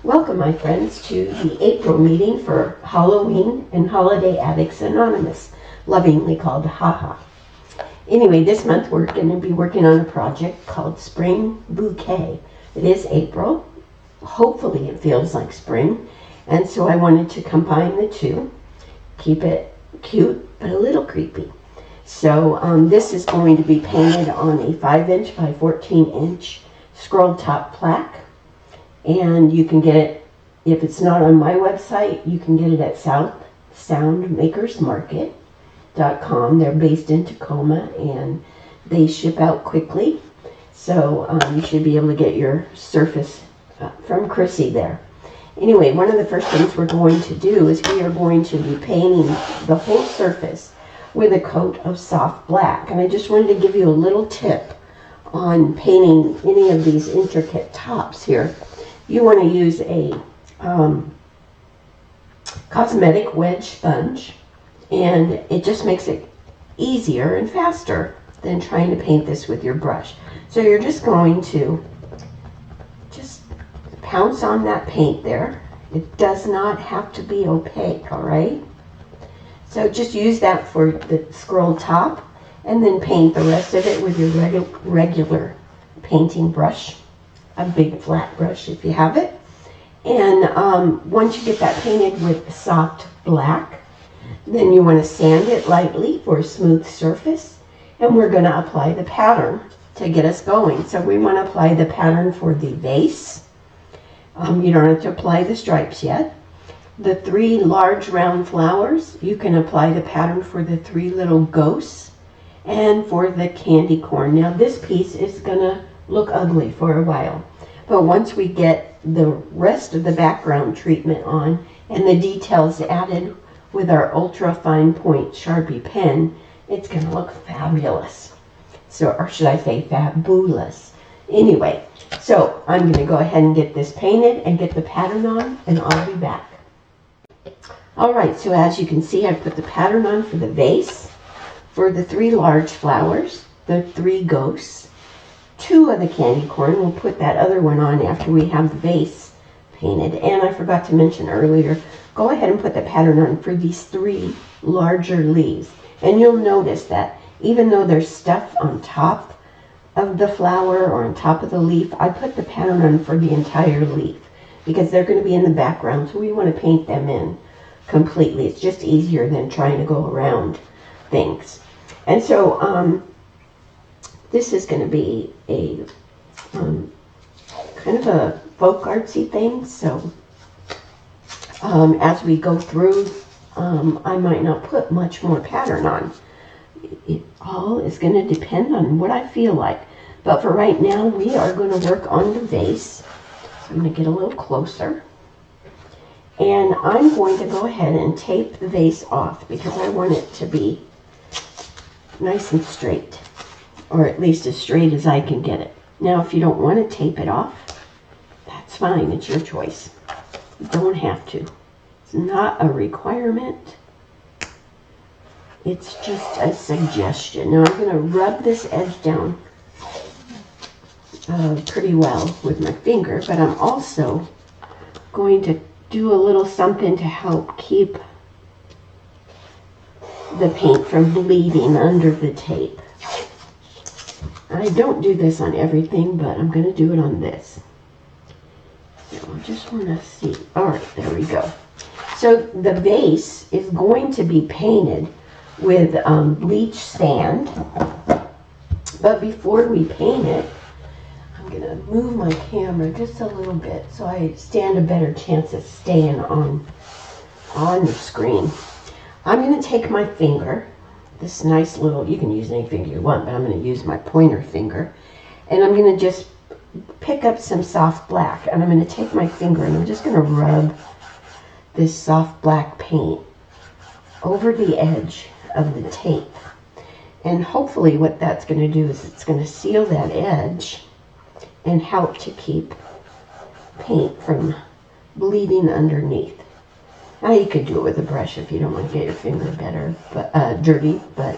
Welcome, my friends, to the April meeting for Halloween and Holiday Addicts Anonymous, lovingly called HaHa. Anyway, this month we're going to be working on a project called Spring Bouquet. It is April. Hopefully it feels like spring, and so I wanted to combine the two, keep it cute but a little creepy. So this is going to be painted on a 5-inch by 14-inch scroll top plaque. And you can get it, if it's not on my website, you can get it at southsoundmakersmarket.com. They're based in Tacoma and they ship out quickly. So you should be able to get your surface from Chrissy there. Anyway, one of the first things we're going to do is we are going to be painting the whole surface with a coat of soft black. And I just wanted to give you a little tip on painting any of these intricate tops here. You want to use a cosmetic wedge sponge, and it just makes it easier and faster than trying to paint this with your brush. So you're just going to just pounce on that paint there. It does not have to be opaque, all right? So just use that for the scroll top, and then paint the rest of it with your regular painting brush. A big flat brush if you have it. And once you get that painted with soft black, then you want to sand it lightly for a smooth surface. And we're going to apply the pattern to get us going. So we want to apply the pattern for the vase. You don't have to apply the stripes yet. The 3 large round flowers, you can apply the pattern for the 3 little ghosts and for the candy corn. Now this piece is going to look ugly for a while, but once we get the rest of the background treatment on and the details added with our ultra fine point Sharpie pen, it's going to look fabulous. So, or should I say fabulous? Anyway, so I'm going to go ahead and get this painted and get the pattern on, and I'll be back. Alright, so as you can see, I put the pattern on for the vase, for the 3 large flowers, the 3 ghosts, 2 of the candy corn. We'll put that other one on after we have the vase painted. And I forgot to mention earlier, go ahead and put the pattern on for these 3 larger leaves. And you'll notice that even though there's stuff on top of the flower or on top of the leaf, I put the pattern on for the entire leaf because they're going to be in the background, so we want to paint them in completely. It's just easier than trying to go around things. And so this is going to be a kind of a folk artsy thing, so as we go through, I might not put much more pattern on. It all is going to depend on what I feel like. But for right now, we are going to work on the vase. So I'm going to get a little closer. And I'm going to go ahead and tape the vase off because I want it to be nice and straight. Or at least as straight as I can get it. Now, if you don't want to tape it off, that's fine. It's your choice. You don't have to. It's not a requirement. It's just a suggestion. Now, I'm going to rub this edge down pretty well with my finger, but I'm also going to do a little something to help keep the paint from bleeding under the tape. I don't do this on everything, but I'm going to do it on this. So I just want to see. Alright, there we go. So the vase is going to be painted with bleach sand. But before we paint it, I'm going to move my camera just a little bit so I stand a better chance of staying on the screen. I'm going to take my finger, this nice little, you can use any finger you want, but I'm going to use my pointer finger. And I'm going to just pick up some soft black. And I'm going to take my finger and I'm just going to rub this soft black paint over the edge of the tape. And hopefully what that's going to do is it's going to seal that edge and help to keep paint from bleeding underneath. Now you could do it with a brush if you don't want to get your finger dirty, but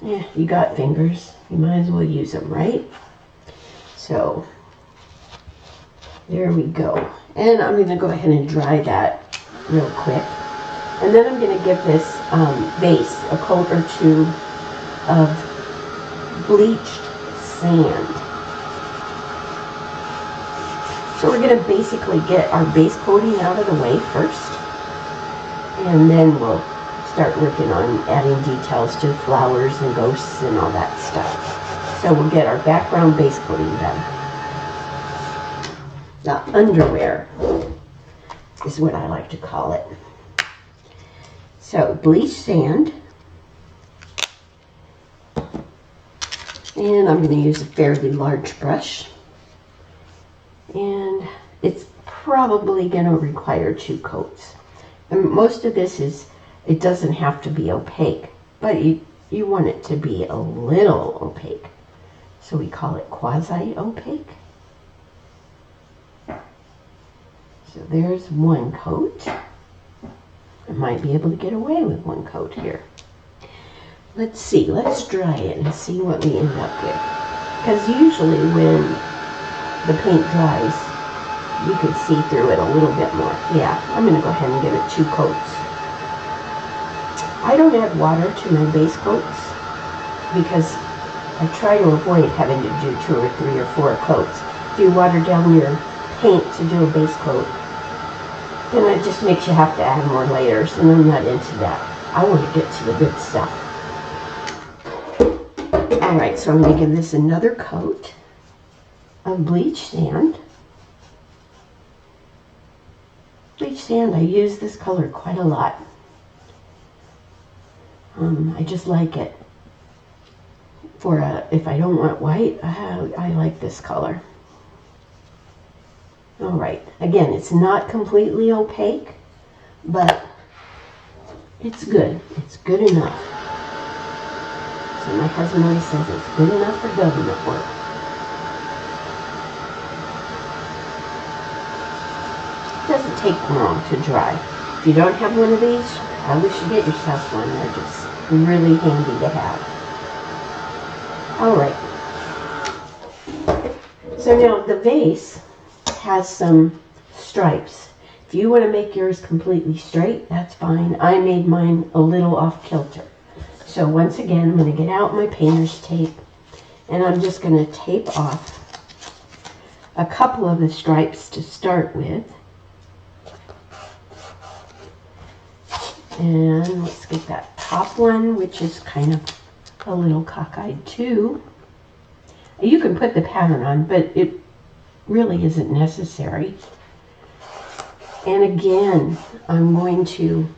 yeah, you got fingers. You might as well use them, right? So There we go. And I'm going to go ahead and dry that real quick. And then I'm going to give this vase a coat or two of bleached sand. So we're going to basically get our base coating out of the way first. And then we'll start working on adding details to flowers and ghosts and all that stuff. So we'll get our background base coating done. The underwear is what I like to call it. So bleach sand. And I'm going to use a fairly large brush. And it's probably going to require 2 coats. And most of this it doesn't have to be opaque, but you want it to be a little opaque. So we call it quasi-opaque. So there's 1 coat. I might be able to get away with 1 coat here. Let's see, let's dry it and see what we end up with. Because usually when the paint dries, you can see through it a little bit more. Yeah, I'm going to go ahead and give it 2 coats. I don't add water to my base coats because I try to avoid having to do 2 or 3 or 4 coats. If you water down your paint to do a base coat, then it just makes you have to add more layers, and I'm not into that. I want to get to the good stuff. Alright, so I'm going to give this another coat of bleach sand. Bleach sand, I use this color quite a lot. I just like it. If I don't want white, I like this color. Alright, again, it's not completely opaque, but it's good. It's good enough. So my husband always says it's good enough for government work. It doesn't take long to dry. If you don't have one of these, you probably should get yourself one. They're just really handy to have. Alright. So now the vase has some stripes. If you want to make yours completely straight, that's fine. I made mine a little off kilter. So once again, I'm going to get out my painter's tape, and I'm just going to tape off a couple of the stripes to start with. And let's get that top one, which is kind of a little cockeyed too. You can put the pattern on, but it really isn't necessary. And again, I'm going to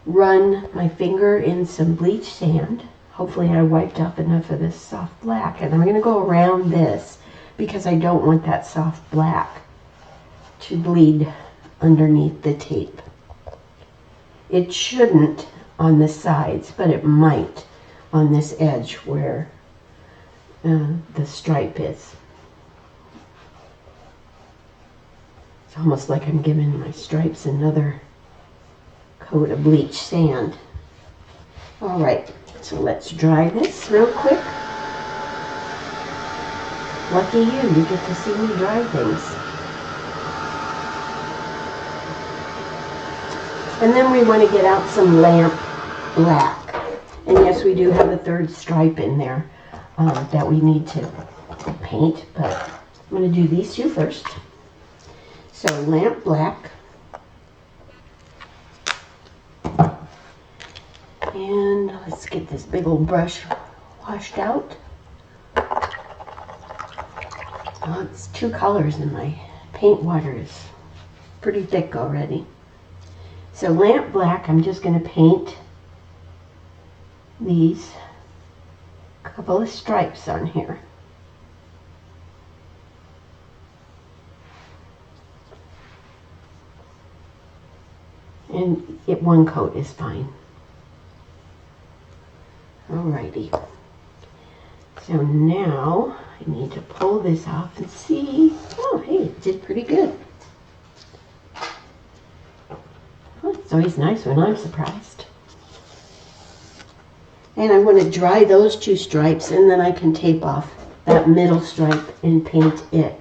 run my finger in some bleach sand. Hopefully I wiped off enough of this soft black. And I'm going to go around this because I don't want that soft black to bleed underneath the tape. It shouldn't on the sides, but it might on this edge where the stripe is. It's almost like I'm giving my stripes another coat of bleach sand. Alright, so let's dry this real quick. Lucky you get to see me dry things. And then we want to get out some lamp black. And yes, we do have a third stripe in there that we need to paint, but I'm going to do these 2 first. So lamp black. And let's get this big old brush washed out. Oh, it's 2 colors and my paint water is pretty thick already. So lamp black, I'm just going to paint these couple of stripes on here. And 1 coat is fine. Alrighty. So now I need to pull this off and see. Oh, hey, it did pretty good. Well, it's always nice when I'm surprised. And I want to dry those 2 stripes, and then I can tape off that middle stripe and paint it.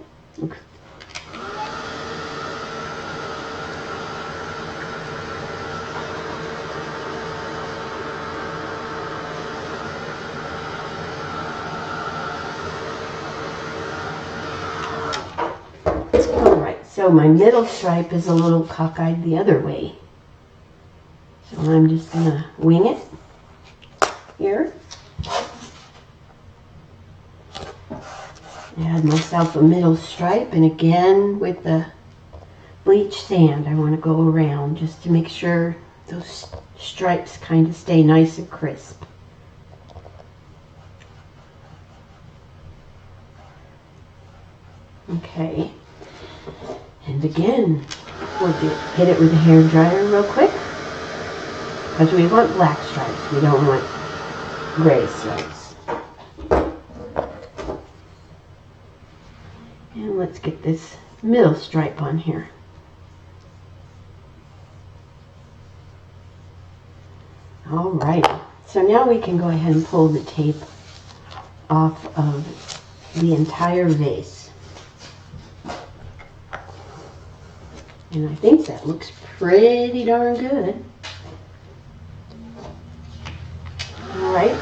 So my middle stripe is a little cockeyed the other way. So I'm just going to wing it here. Add myself a middle stripe, and again with the bleach sand I want to go around just to make sure those stripes kind of stay nice and crisp. Okay, and again we'll hit it with a hair dryer real quick because we want black stripes, we don't want gray stripes. And let's get this middle stripe on here. All right, so now we can go ahead and pull the tape off of the entire vase. And I think that looks pretty darn good. All right.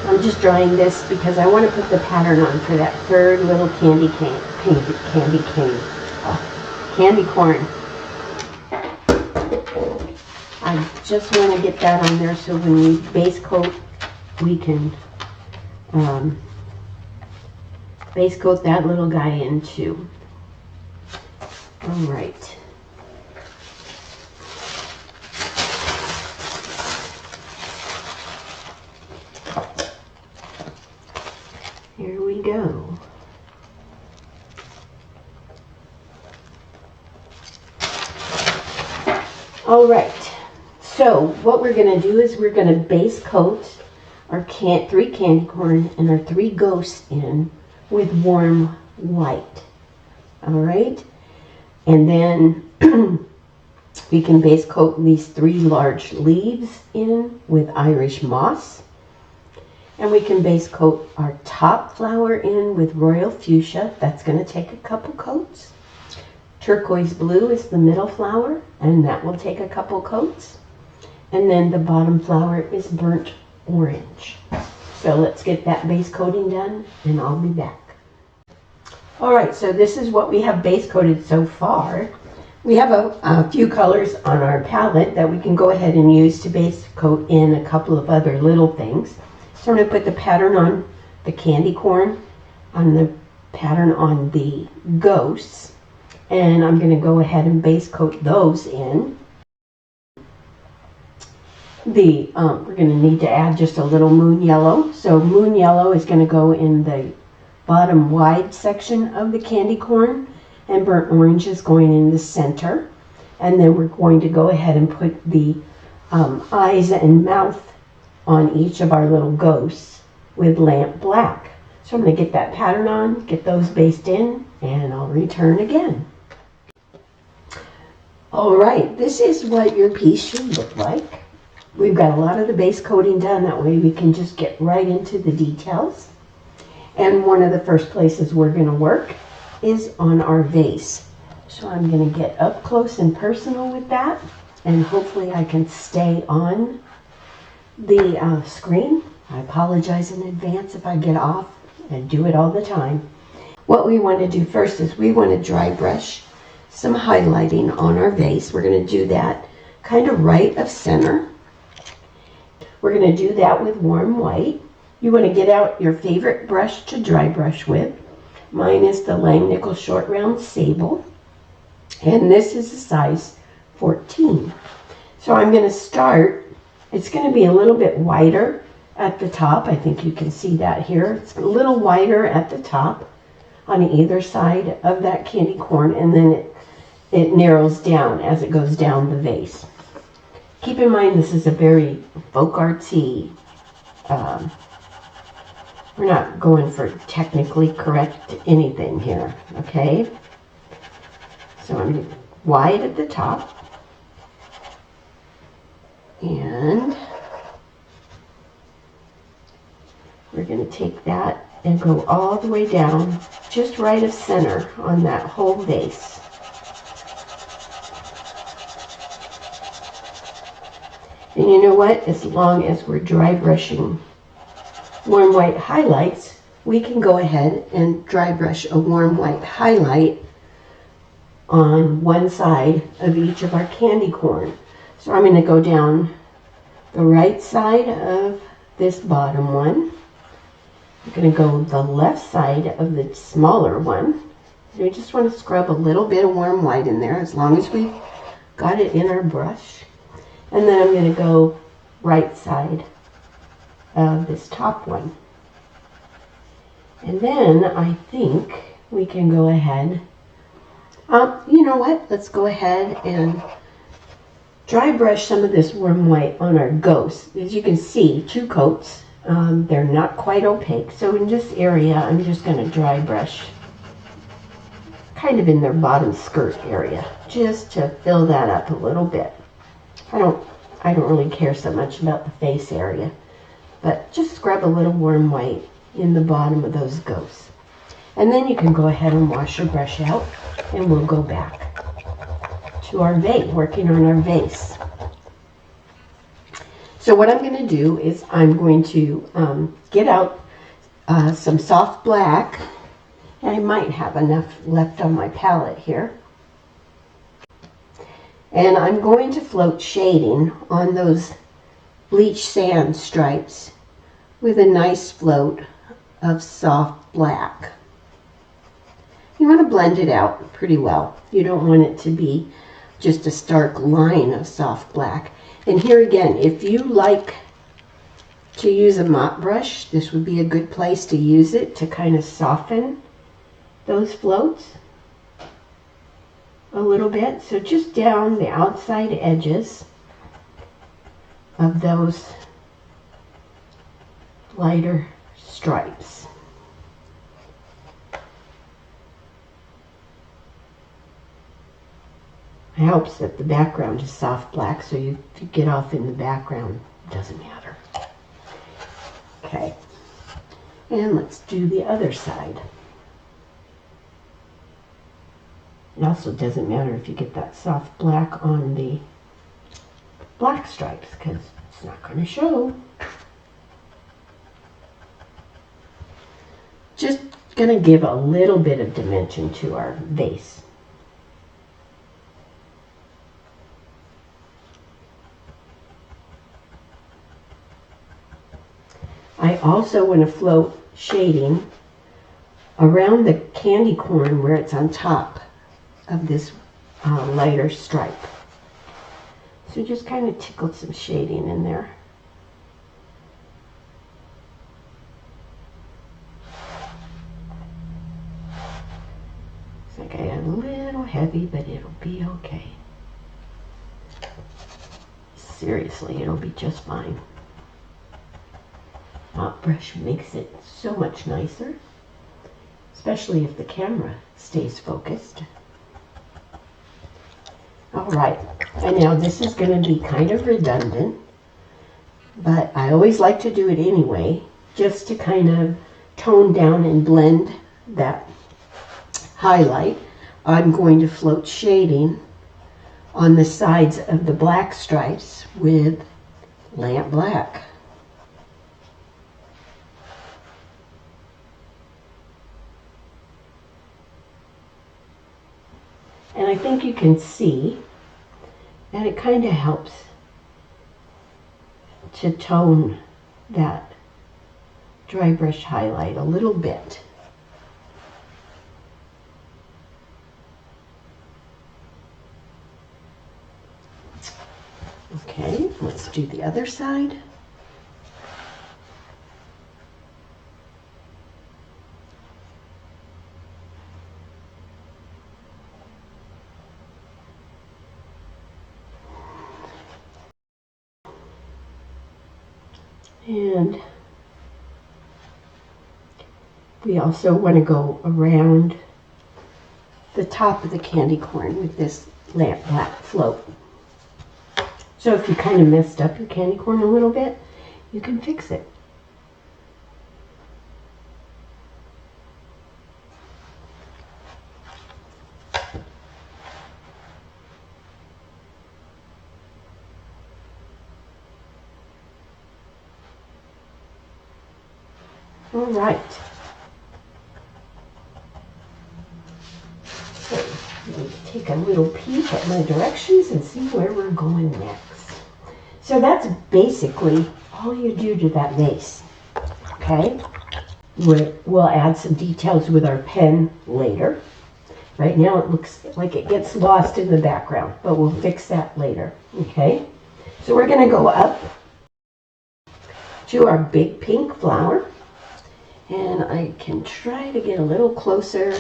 I'm just drawing this because I want to put the pattern on for that third little candy corn. I just want to get that on there so when we base coat, we can base coat that little guy in too. All right. Here we go. All right, so what we're going to do is we're going to base coat our 3 candy corn and our 3 ghosts in with warm white. All right, and then we can base coat these 3 large leaves in with Irish moss. And we can base coat our top flower in with royal fuchsia. That's going to take a couple coats. Turquoise blue is the middle flower, and that will take a couple coats. And then the bottom flower is burnt orange. So let's get that base coating done, and I'll be back. All right, so this is what we have base coated so far. We have a few colors on our palette that we can go ahead and use to base coat in a couple of other little things. So I'm going to put the pattern on the candy corn, on the pattern on the ghosts, and I'm going to go ahead and base coat those in. We're going to need to add just a little moon yellow. So moon yellow is going to go in the bottom wide section of the candy corn, and burnt orange is going in the center. And then we're going to go ahead and put the eyes and mouth on each of our little ghosts with lamp black. So I'm going to get that pattern on, get those based in, and I'll return again. All right, this is what your piece should look like. We've got a lot of the base coating done, that way we can just get right into the details. And one of the first places we're going to work is on our vase. So I'm going to get up close and personal with that, and hopefully I can stay on the screen. I apologize in advance if I get off. I do it all the time. What we want to do first is we want to dry brush some highlighting on our vase. We're going to do that kind of right of center. We're going to do that with warm white. You want to get out your favorite brush to dry brush with. Mine is the Langnickel Short Round Sable, and this is a size 14. So I'm going to start. It's going to be a little bit wider at the top. I think you can see that here. It's a little wider at the top on either side of that candy corn, and then it narrows down as it goes down the vase. Keep in mind this is a very folk artsy, we're not going for technically correct anything here, okay? So I'm wide at the top. And we're going to take that and go all the way down, just right of center on that whole vase. And you know what? As long as we're dry brushing warm white highlights, we can go ahead and dry brush a warm white highlight on one side of each of our candy corn. So I'm going to go down the right side of this bottom one. I'm going to go the left side of the smaller one. We just want to scrub a little bit of warm white in there as long as we've got it in our brush. And then I'm going to go right side of this top one. And then I think we can go ahead. You know what? Let's go ahead and dry brush some of this warm white on our ghosts. As you can see, 2 coats. They're not quite opaque. So in this area, I'm just going to dry brush kind of in their bottom skirt area, just to fill that up a little bit. I don't really care so much about the face area, but just scrub a little warm white in the bottom of those ghosts. And then you can go ahead and wash your brush out, and we'll go back to our vase, working on our vase. So what I'm going to do is I'm going to get out some soft black. I might have enough left on my palette here. And I'm going to float shading on those bleach sand stripes with a nice float of soft black. You want to blend it out pretty well. You don't want it to be just a stark line of soft black. And here again, if you like to use a mop brush, this would be a good place to use it to kind of soften those floats a little bit. So just down the outside edges of those lighter stripes. It helps that the background is soft black, so if you get off in the background, it doesn't matter. Okay, and let's do the other side. It also doesn't matter if you get that soft black on the black stripes, because it's not going to show. Just going to give a little bit of dimension to our vase. I also want to float shading around the candy corn where it's on top of this lighter stripe. So just kind of tickled some shading in there. It's like I got a little heavy, but it'll be okay. Seriously, it'll be just fine. Mop brush makes it so much nicer, especially if the camera stays focused. Alright, and now this is going to be kind of redundant, but I always like to do it anyway, just to kind of tone down and blend that highlight. I'm going to float shading on the sides of the black stripes with lamp black. And I think you can see that it kind of helps to tone that dry brush highlight a little bit. Okay, let's do the other side. And we also want to go around the top of the candy corn with this lamp black float. So if you kind of messed up your candy corn a little bit, you can fix it. All right. So, I'm going to take a little peek at my directions and see where we're going next. So that's basically all you do to that vase, okay? We'll add some details with our pen later. Right now it looks like it gets lost in the background, but we'll fix that later, okay? So we're gonna go up to our big pink flower, and I can try to get a little closer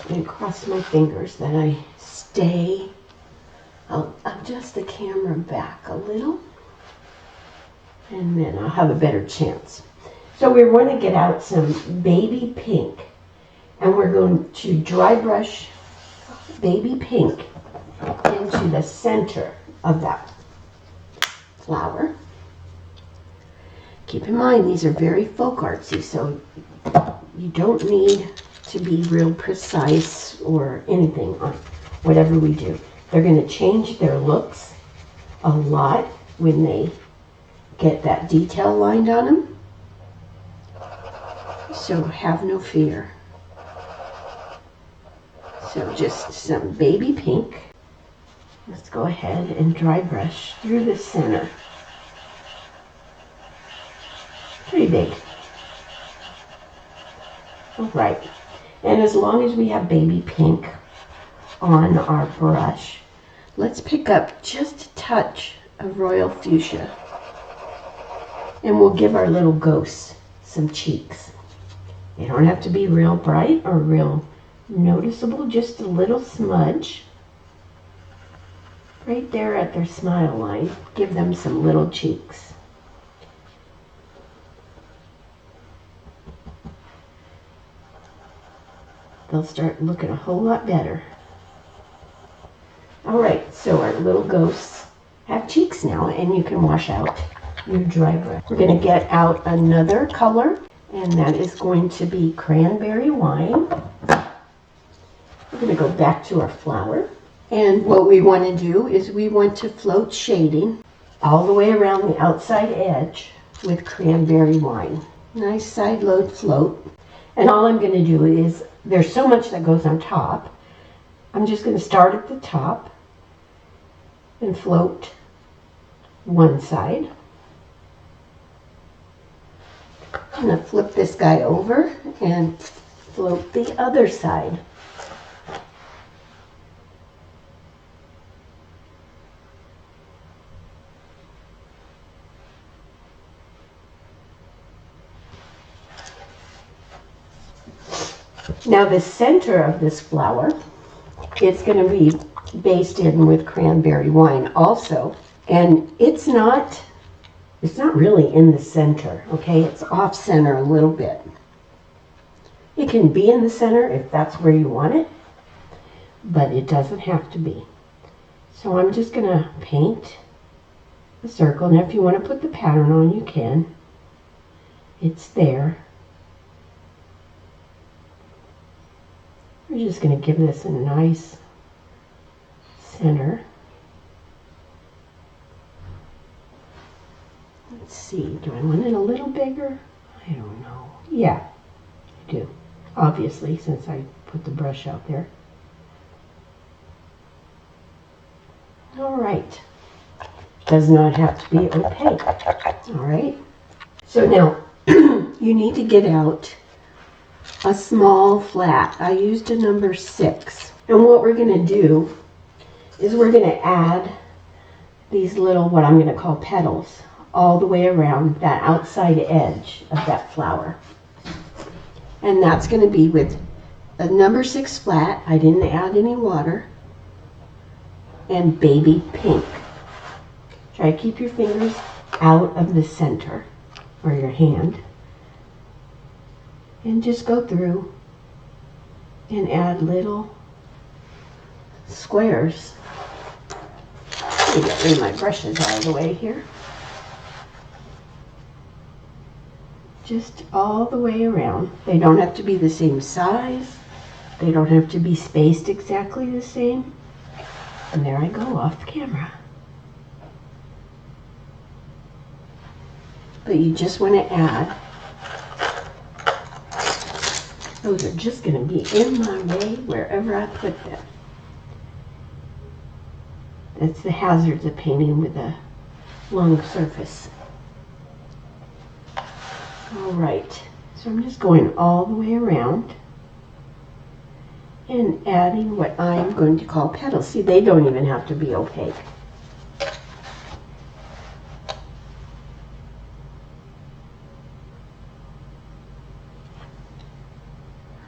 and cross my fingers that I stay. I'll adjust the camera back a little, and then I'll have a better chance. So we're going to get out some baby pink, and we're going to dry brush baby pink into the center of that flower. Keep in mind, these are very folk artsy, so you don't need to be real precise or anything on whatever we do. They're going to change their looks a lot when they get that detail lined on them. So have no fear. So just some baby pink. Let's go ahead and dry brush through the center. Pretty big. All right. And as long as we have baby pink on our brush, let's pick up just a touch of royal fuchsia. And we'll give our little ghosts some cheeks. They don't have to be real bright or real noticeable, just a little smudge right there at their smile line. Give them some little cheeks. They'll start looking a whole lot better. All right, so our little ghosts have cheeks now, and you can wash out your dry brush. We're going to get out another color, and that is going to be cranberry wine. We're going to go back to our flower. And what we want to do is we want to float shading all the way around the outside edge with cranberry wine. Nice side load float. And all I'm going to do is, there's so much that goes on top. I'm just going to start at the top and float one side. I'm going to flip this guy over and float the other side. Now the center of this flower, it's going to be basted in with cranberry wine also, and it's not really in the center, okay? It's off center a little bit. It can be in the center if that's where you want it, but it doesn't have to be. So I'm just going to paint a circle, and if you want to put the pattern on, you can. It's there. We're just going to give this a nice center. Let's see, do I want it a little bigger? I don't know. Yeah, I do. Obviously, since I put the brush out there. All right. Does not have to be opaque. All right. So now, you need to get out a small flat. I used a number 6. And what we're going to do is we're going to add these little, what I'm going to call petals, all the way around that outside edge of that flower. And that's going to be with a number 6 flat. I didn't add any water. And baby pink. Try to keep your fingers out of the center, or your hand. And just go through and add little squares. Let me get rid of my brushes out of the way here. Just all the way around. They don't have to be the same size. They don't have to be spaced exactly the same. And there I go off camera. But you just want to add. Those are just going to be in my way wherever I put them. That's the hazards of painting with a long surface. All right, so I'm just going all the way around and adding what I'm going to call petals. See, they don't even have to be opaque.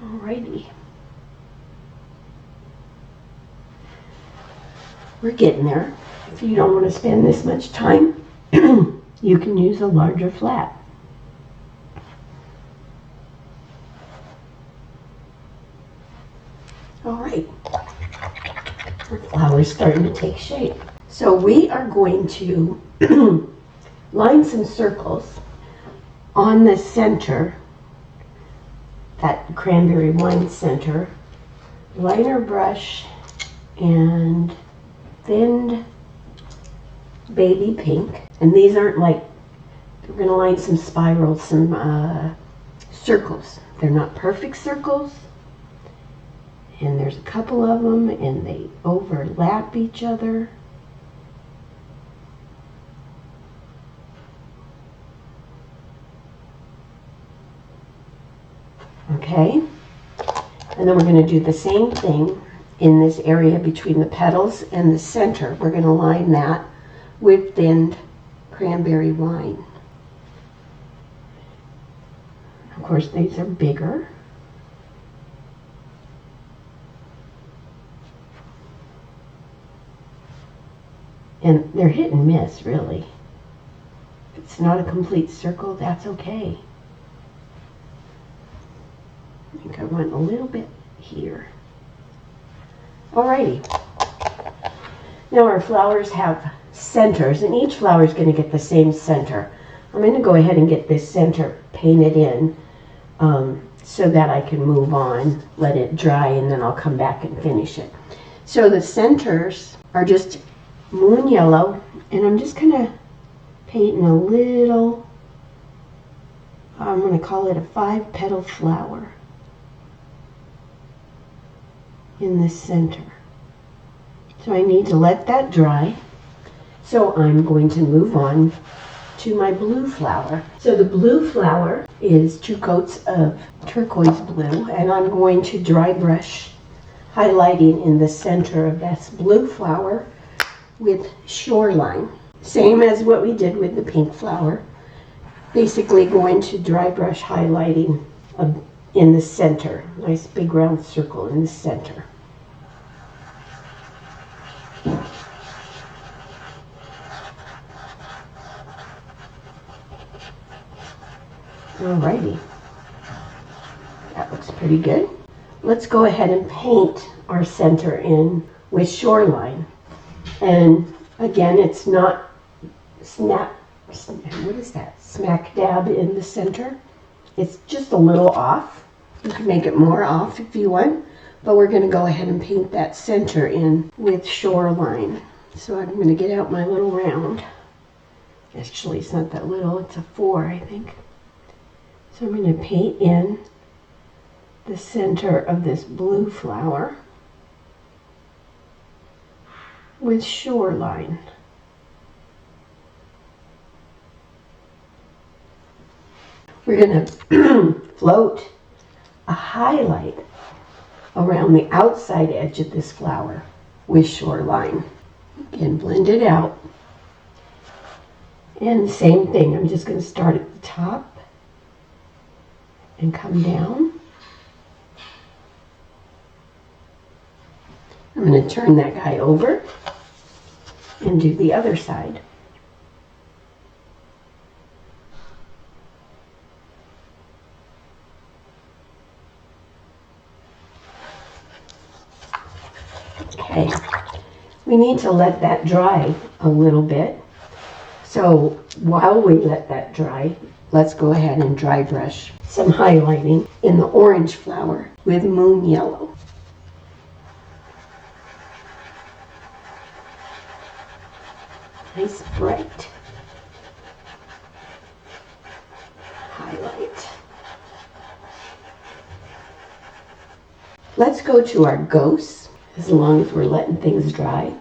Alrighty. We're getting there. If you don't want to spend this much time, you can use a larger flat. Alright. Our flower's starting to take shape. So we are going to line some circles on the center, that cranberry wine center. Liner brush and thinned baby pink. And these aren't like, we're going to line some spirals, some circles. They're not perfect circles. And there's a couple of them and they overlap each other. Okay, and then we're going to do the same thing in this area between the petals and the center. We're going to line that with thinned cranberry wine. Of course, these are bigger. And they're hit and miss, really. If it's not a complete circle, that's okay. I think I want a little bit here. Alrighty. Now our flowers have centers, and each flower is going to get the same center. I'm going to go ahead and get this center painted in so that I can move on, let it dry, and then I'll come back and finish it. So the centers are just moon yellow, and I'm just kind of painting a little, I'm going to call it a 5-petal flower in the center. So I need to let that dry. So I'm going to move on to my blue flower. So the blue flower is 2 coats of turquoise blue, and I'm going to dry brush highlighting in the center of this blue flower with shoreline. Same as what we did with the pink flower. Basically going to dry brush highlighting in the center. Nice big round circle in the center. Alrighty. That looks pretty good. Let's go ahead and paint our center in with shoreline. And again, it's not smack dab in the center. It's just a little off. You can make it more off if you want, but we're going to go ahead and paint that center in with shoreline. So I'm going to get out my little round. Actually, it's not that little, it's a 4, I think. So I'm going to paint in the center of this blue flower with shoreline. We're going to float a highlight around the outside edge of this flower with shoreline. Again, blend it out. And same thing, I'm just going to start at the top and come down. I'm going to turn that guy over and do the other side. Okay, we need to let that dry a little bit. So while we let that dry, let's go ahead and dry brush some highlighting in the orange flower with moon yellow. Nice bright highlight. Let's go to our ghosts, as long as we're letting things dry.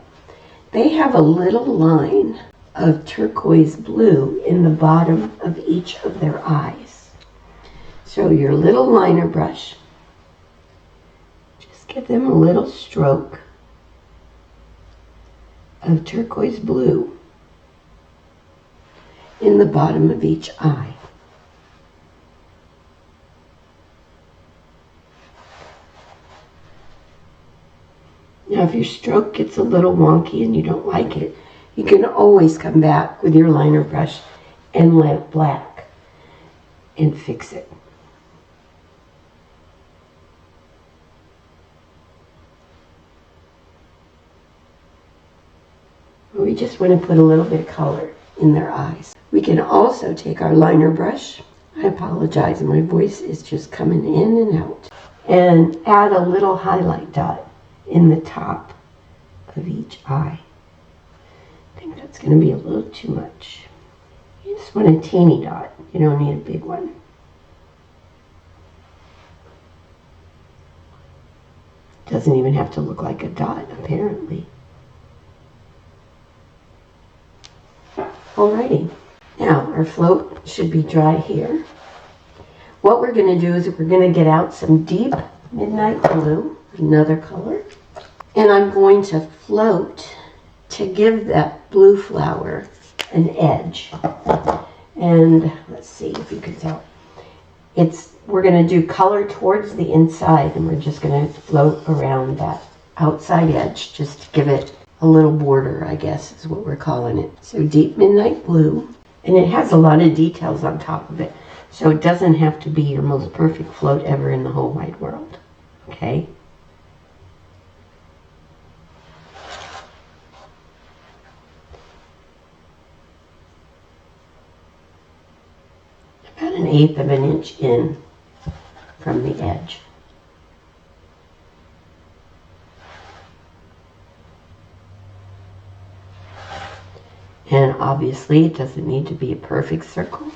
they have a little line of turquoise blue in the bottom of each of their eyes. So your little liner brush, just give them a little stroke of turquoise blue in the bottom of each eye. Now if your stroke gets a little wonky and you don't like it, you can always come back with your liner brush and lamp black and fix it. We just want to put a little bit of color in their eyes. We can also take our liner brush, I apologize, my voice is just coming in and out, and add a little highlight dot in the top of each eye. I think that's going to be a little too much. You just want a teeny dot. You don't need a big one. Doesn't even have to look like a dot, apparently. Alrighty. Now, our float should be dry here. What we're going to do is we're going to get out some deep midnight blue, another color, and I'm going to float to give that blue flower an edge. And let's see if you can tell. We're going to do color towards the inside, and we're just going to float around that outside edge just to give it a little border, I guess is what we're calling it. So deep midnight blue, and it has a lot of details on top of it, so it doesn't have to be your most perfect float ever in the whole wide world. Okay? About 1/8 of an inch in from the edge. And obviously it doesn't need to be a perfect circle.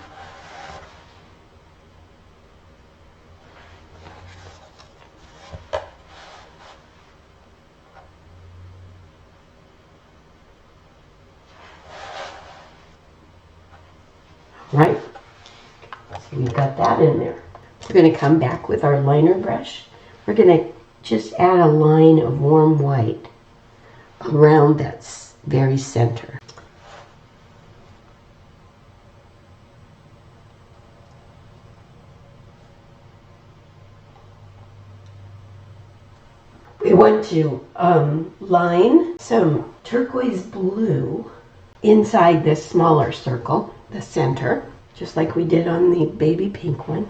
Right, so we've got that in there. We're going to come back with our liner brush. We're going to just add a line of warm white around that very center. We want to line some turquoise blue inside this smaller circle, the center, just like we did on the baby pink one.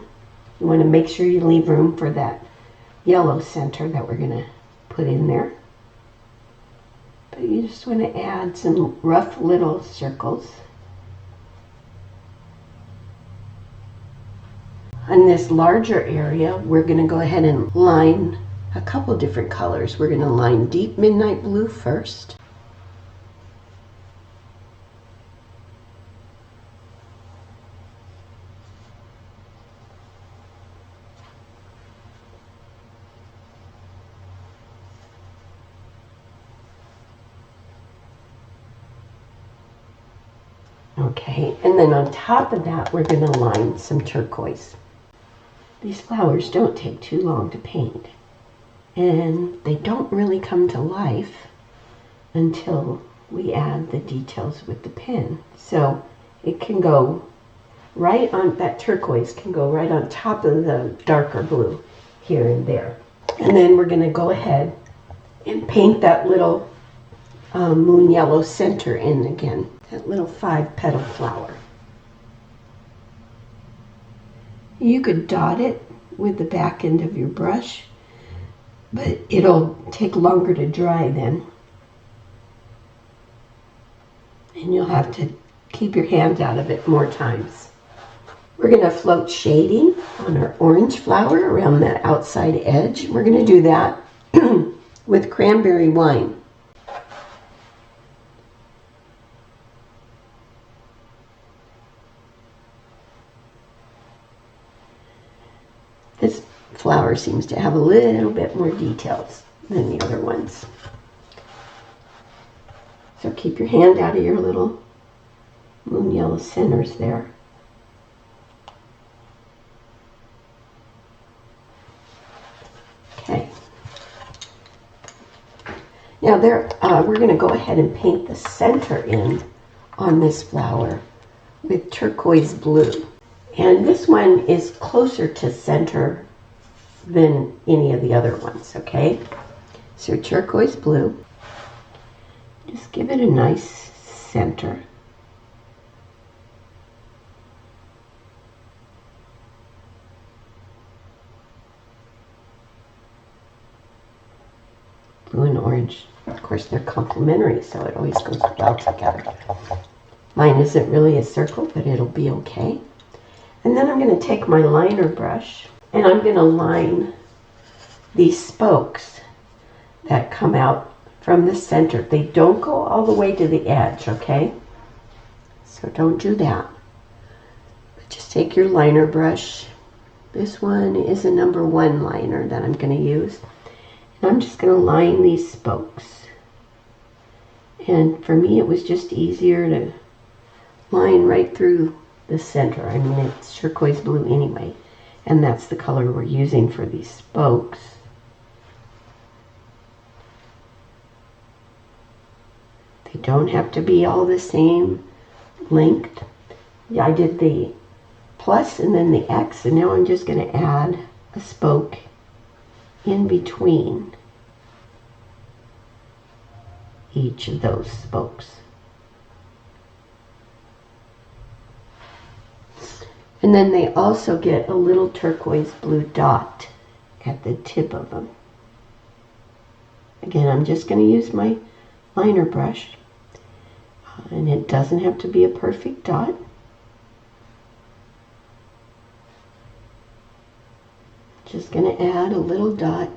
You want to make sure you leave room for that yellow center that we're going to put in there. But you just want to add some rough little circles. On this larger area, we're going to go ahead and line a couple different colors. We're going to line deep midnight blue first. Okay, and then on top of that, we're going to line some turquoise. These flowers don't take too long to paint, and they don't really come to life until we add the details with the pen. So it can go right on, that turquoise can go right on top of the darker blue here and there. And then we're going to go ahead and paint that little moon yellow center in again, that little 5-petal flower. You could dot it with the back end of your brush, but it'll take longer to dry then. And you'll have to keep your hands out of it more times. We're going to float shading on our orange flower around that outside edge. We're going to do that with cranberry wine. This flower seems to have a little bit more details than the other ones. So keep your hand out of your little moon yellow centers there. Okay. Now we're going to go ahead and paint the center in on this flower with turquoise blue. And this one is closer to center than any of the other ones, okay? So turquoise blue, just give it a nice center. Blue and orange, of course they're complementary, so it always goes well together. Mine isn't really a circle, but it'll be okay. And then I'm going to take my liner brush and I'm going to line these spokes that come out from the center. They don't go all the way to the edge, okay? So don't do that. But just take your liner brush. This one is a number 1 liner that I'm going to use. And I'm just going to line these spokes. And for me it was just easier to line right through the center. I mean, it's turquoise blue anyway, and that's the color we're using for these spokes. They don't have to be all the same length. Yeah, I did the plus and then the X, and now I'm just going to add a spoke in between each of those spokes. And then they also get a little turquoise blue dot at the tip of them. Again, I'm just going to use my liner brush. And it doesn't have to be a perfect dot. Just going to add a little dot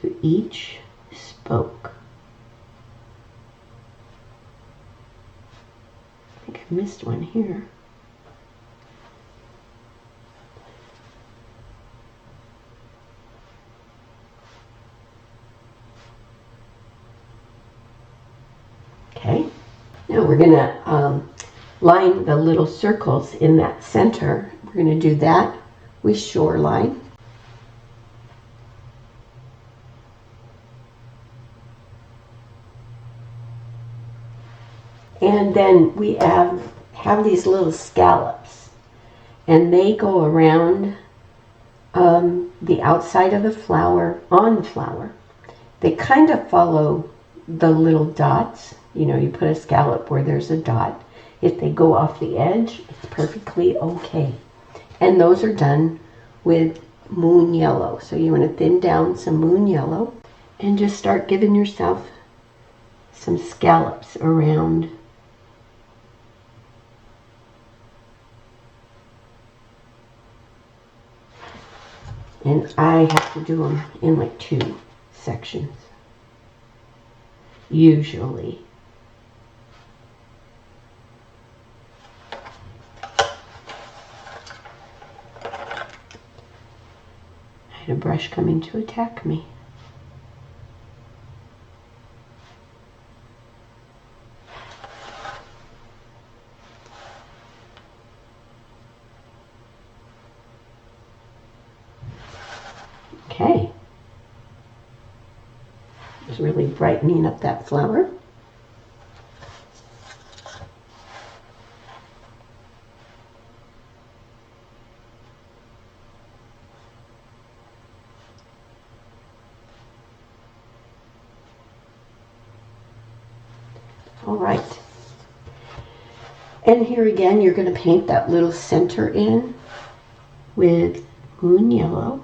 to each spoke. I think I missed one here. Okay, now we're going to line the little circles in that center. We're going to do that with shoreline. And then we have these little scallops, and they go around the outside of the flower, on the flower. They kind of follow the little dots. You know, you put a scallop where there's a dot. If they go off the edge, it's perfectly okay. And those are done with moon yellow. So you want to thin down some moon yellow and just start giving yourself some scallops around. And I have to do them in like 2 sections, usually. I had a brush coming to attack me. Okay. It's really brightening up that flower. All right. And here again, you're going to paint that little center in with moon yellow.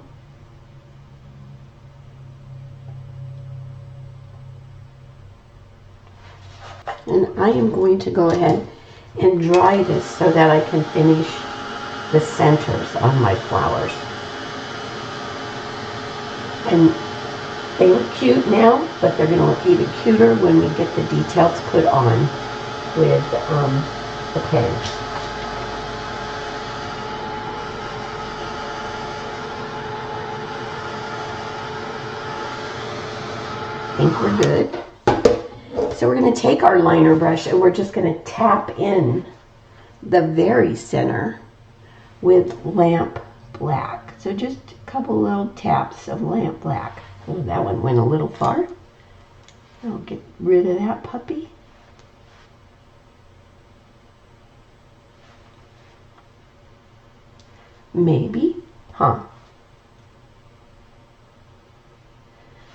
And I am going to go ahead and dry this so that I can finish the centers on my flowers. And they look cute now, but they're going to look even cuter when we get the details put on with the pen. think we're good. So we're going to take our liner brush and we're just going to tap in the very center with lamp black. So just a couple little taps of lamp black. Oh, that one went a little far. I'll get rid of that puppy. Maybe, huh?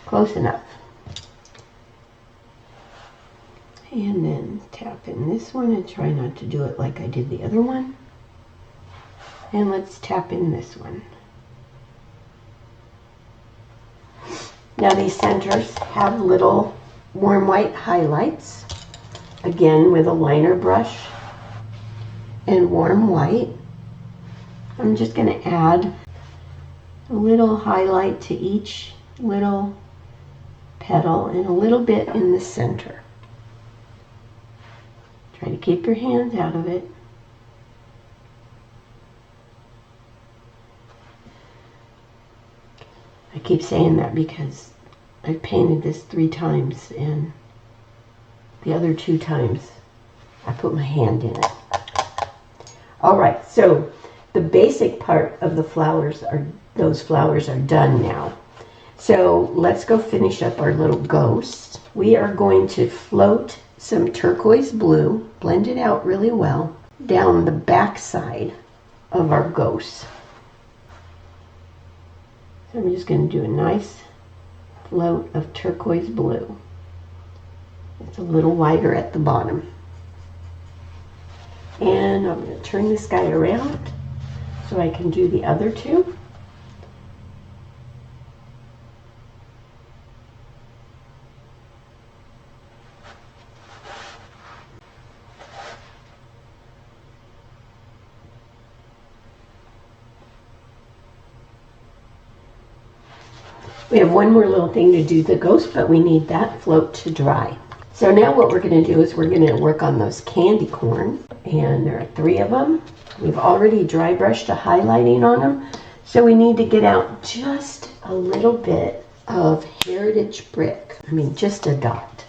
Close enough. And then tap in this one and try not to do it like I did the other one. And let's tap in this one. Now these centers have little warm white highlights. Again with a liner brush and warm white. I'm just going to add a little highlight to each little petal and a little bit in the center. Try to keep your hands out of it. I keep saying that because I've painted this 3 times and the other 2 times I put my hand in it. Alright, so the basic part of those flowers are done now. So let's go finish up our little ghost. We are going to float some turquoise blue, blend it out really well, down the back side of our ghost. So I'm just going to do a nice float of turquoise blue. It's a little wider at the bottom. And I'm going to turn this guy around so I can do the other 2. We have one more little thing to do the ghost, but we need that float to dry. So now what we're going to do is we're going to work on those candy corn. And there are 3 of them. We've already dry brushed a highlighting on them. So we need to get out just a little bit of Heritage Brick. I mean, just a dot.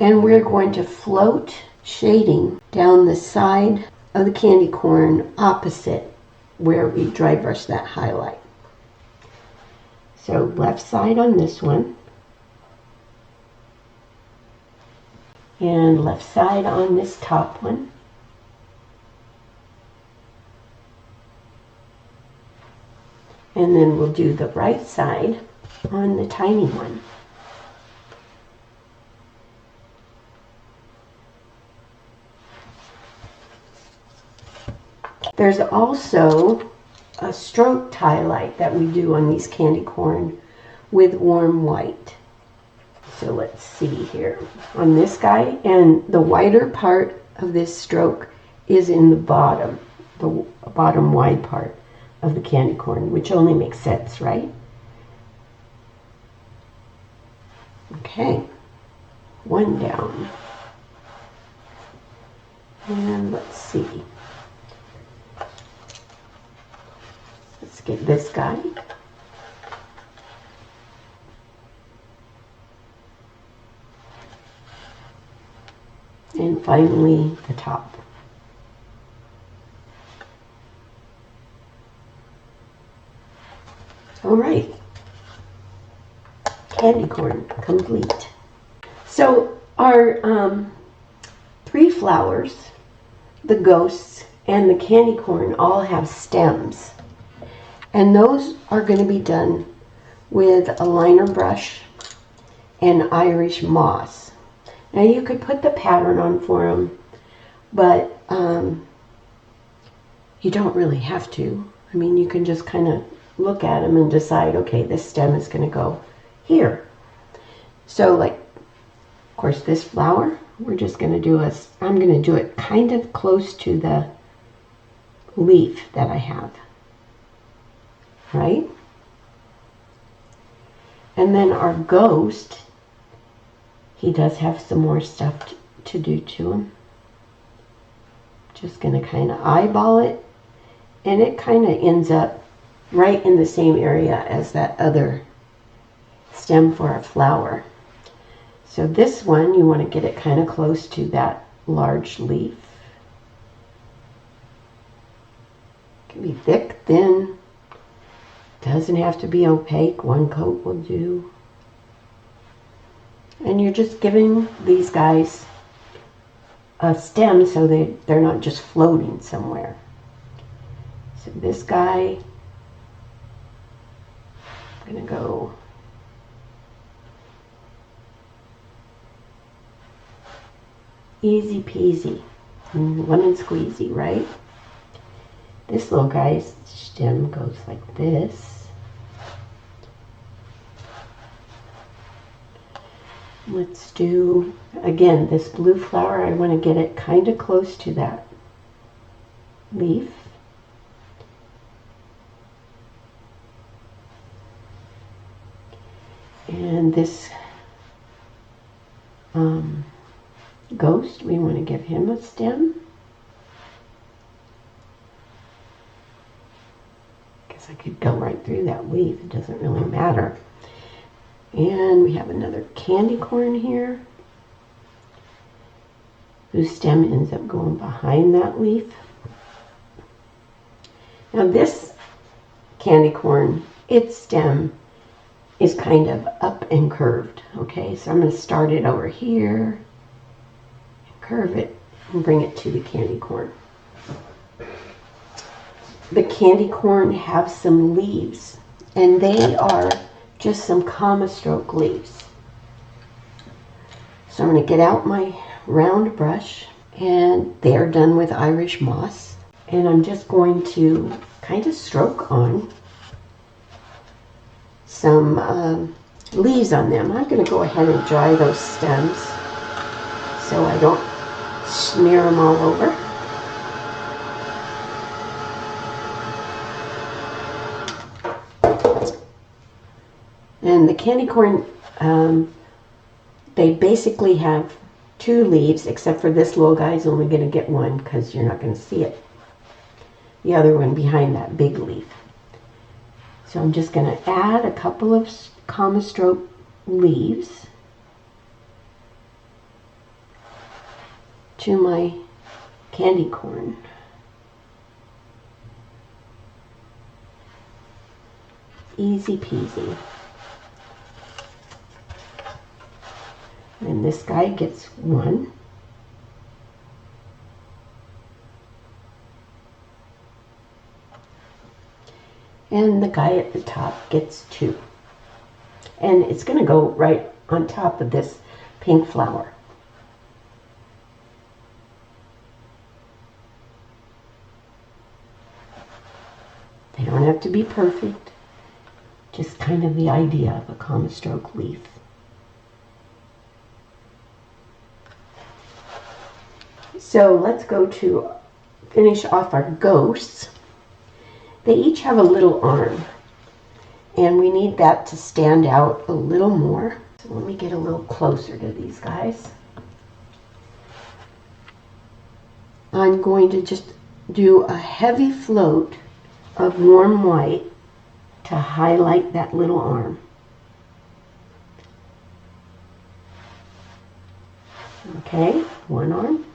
And we're going to float shading down the side of the candy corn opposite where we dry brushed that highlight. So left side on this one. And left side on this top one. And then we'll do the right side on the tiny one. There's also a stroked highlight that we do on these candy corn with warm white. So let's see here on this guy, and the whiter part of this stroke is in the bottom wide part of the candy corn, which only makes sense, right? Okay, one down. And let's see. Let's get this guy. And finally, the top. All right. Candy corn complete. So our 3 flowers, the ghosts, and the candy corn all have stems. And those are going to be done with a liner brush and Irish moss. Now you could put the pattern on for them, but you don't really have to. I mean, you can just kind of look at them and decide, okay, this stem is going to go here. So like, of course, this flower, we're just going to do I'm going to do it kind of close to the leaf that I have, right? And then our ghost, he does have some more stuff to do to him. Just going to kind of eyeball it, and it kind of ends up right in the same area as that other stem for a flower. So this one, you want to get it kind of close to that large leaf. It can be thick, thin, doesn't have to be opaque. One coat will do. And you're just giving these guys a stem so they're not just floating somewhere. So this guy, I'm going to go easy peasy, lemon squeezy, right? This little guy's stem goes like this. Let's do, again, this blue flower, I want to get it kind of close to that leaf. And this ghost, we want to give him a stem. Guess I could go right through that leaf, it doesn't really matter. And we have another candy corn here, whose stem ends up going behind that leaf. Now this candy corn, its stem is kind of up and curved, okay? So I'm going to start it over here, curve it, and bring it to the candy corn. The candy corn have some leaves, and they are just some comma stroke leaves. So I'm going to get out my round brush, and they are done with Irish moss, and I'm just going to kind of stroke on some leaves on them. I'm going to go ahead and dry those stems so I don't smear them all over. And the candy corn, they basically have 2 leaves, except for this little guy's only going to get 1 because you're not going to see it. The other one behind that big leaf. So I'm just going to add a couple of comma stroke leaves to my candy corn. Easy peasy. And this guy gets 1. And the guy at the top gets 2. And it's going to go right on top of this pink flower. They don't have to be perfect, just kind of the idea of a comma stroke leaf. So let's go to finish off our ghosts. They each have a little arm, and we need that to stand out a little more. So let me get a little closer to these guys. I'm going to just do a heavy float of warm white to highlight that little arm. Okay, 1 arm,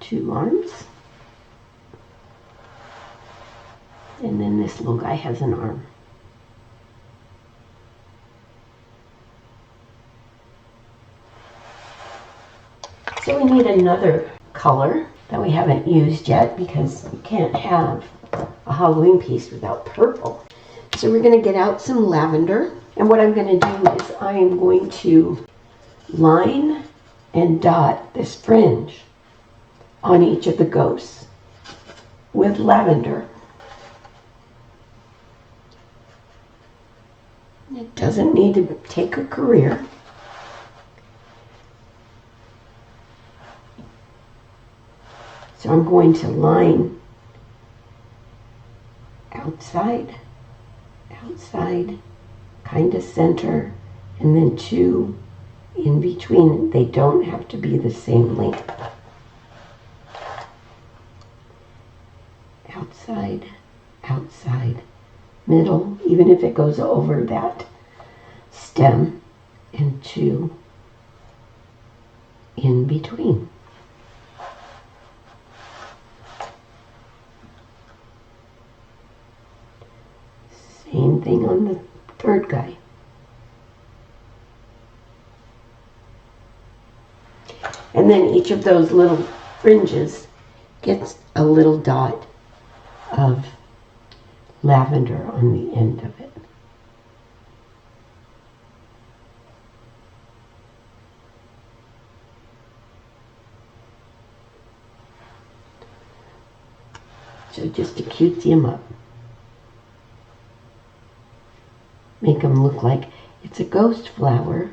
2 arms. And then this little guy has an arm. So we need another color that we haven't used yet because you can't have a Halloween piece without purple. So we're going to get out some lavender. And what I'm going to do is I am going to line and dot this fringe on each of the ghosts with lavender. It doesn't need to take a career. So I'm going to line outside, outside, kind of center, and then 2 in between. They don't have to be the same length. Outside, outside, middle, even if it goes over that stem and 2 in between. Same thing on the third guy. And then each of those little fringes gets a little dot of lavender on the end of it. So just to cutesy them up. Make them look like it's a ghost flower,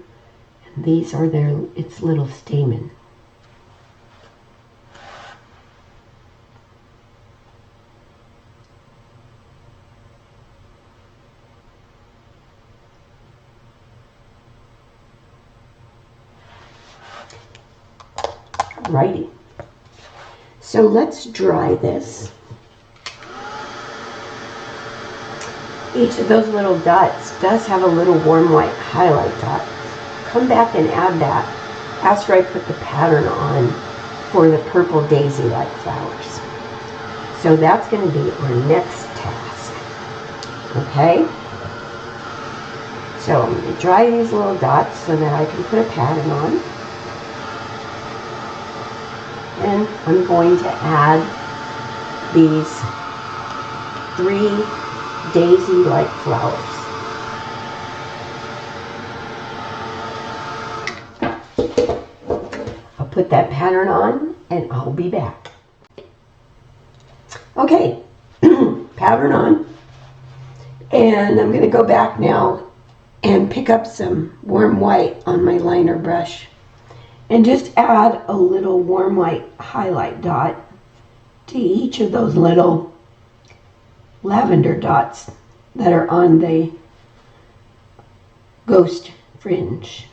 and these are its little stamen. Righty. So let's dry this. Each of those little dots does have a little warm white highlight dot. Come back and add that after I put the pattern on for the purple daisy-like flowers. So that's going to be our next task. Okay? So I'm going to dry these little dots so that I can put a pattern on. And I'm going to add these 3 daisy-like flowers. I'll put that pattern on and I'll be back. Okay, pattern on. And I'm going to go back now and pick up some warm white on my liner brush and just add a little warm white highlight dot to each of those little lavender dots that are on the ghost fringe.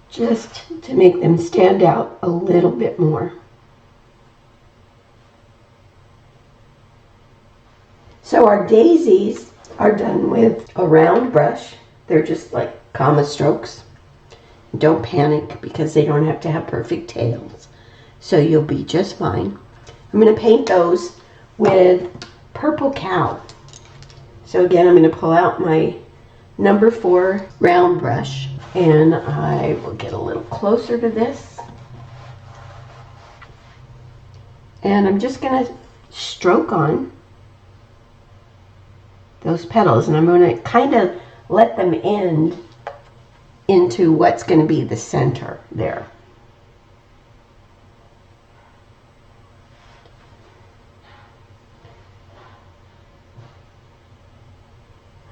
Just to make them stand out a little bit more. So our daisies are done with a round brush. They're just like comma strokes. Don't panic because they don't have to have perfect tails. So you'll be just fine. I'm going to paint those with Purple Cow. So again, I'm going to pull out my number 4 round brush and I will get a little closer to this. And I'm just going to stroke on those petals, and I'm going to kind of let them end into what's going to be the center there.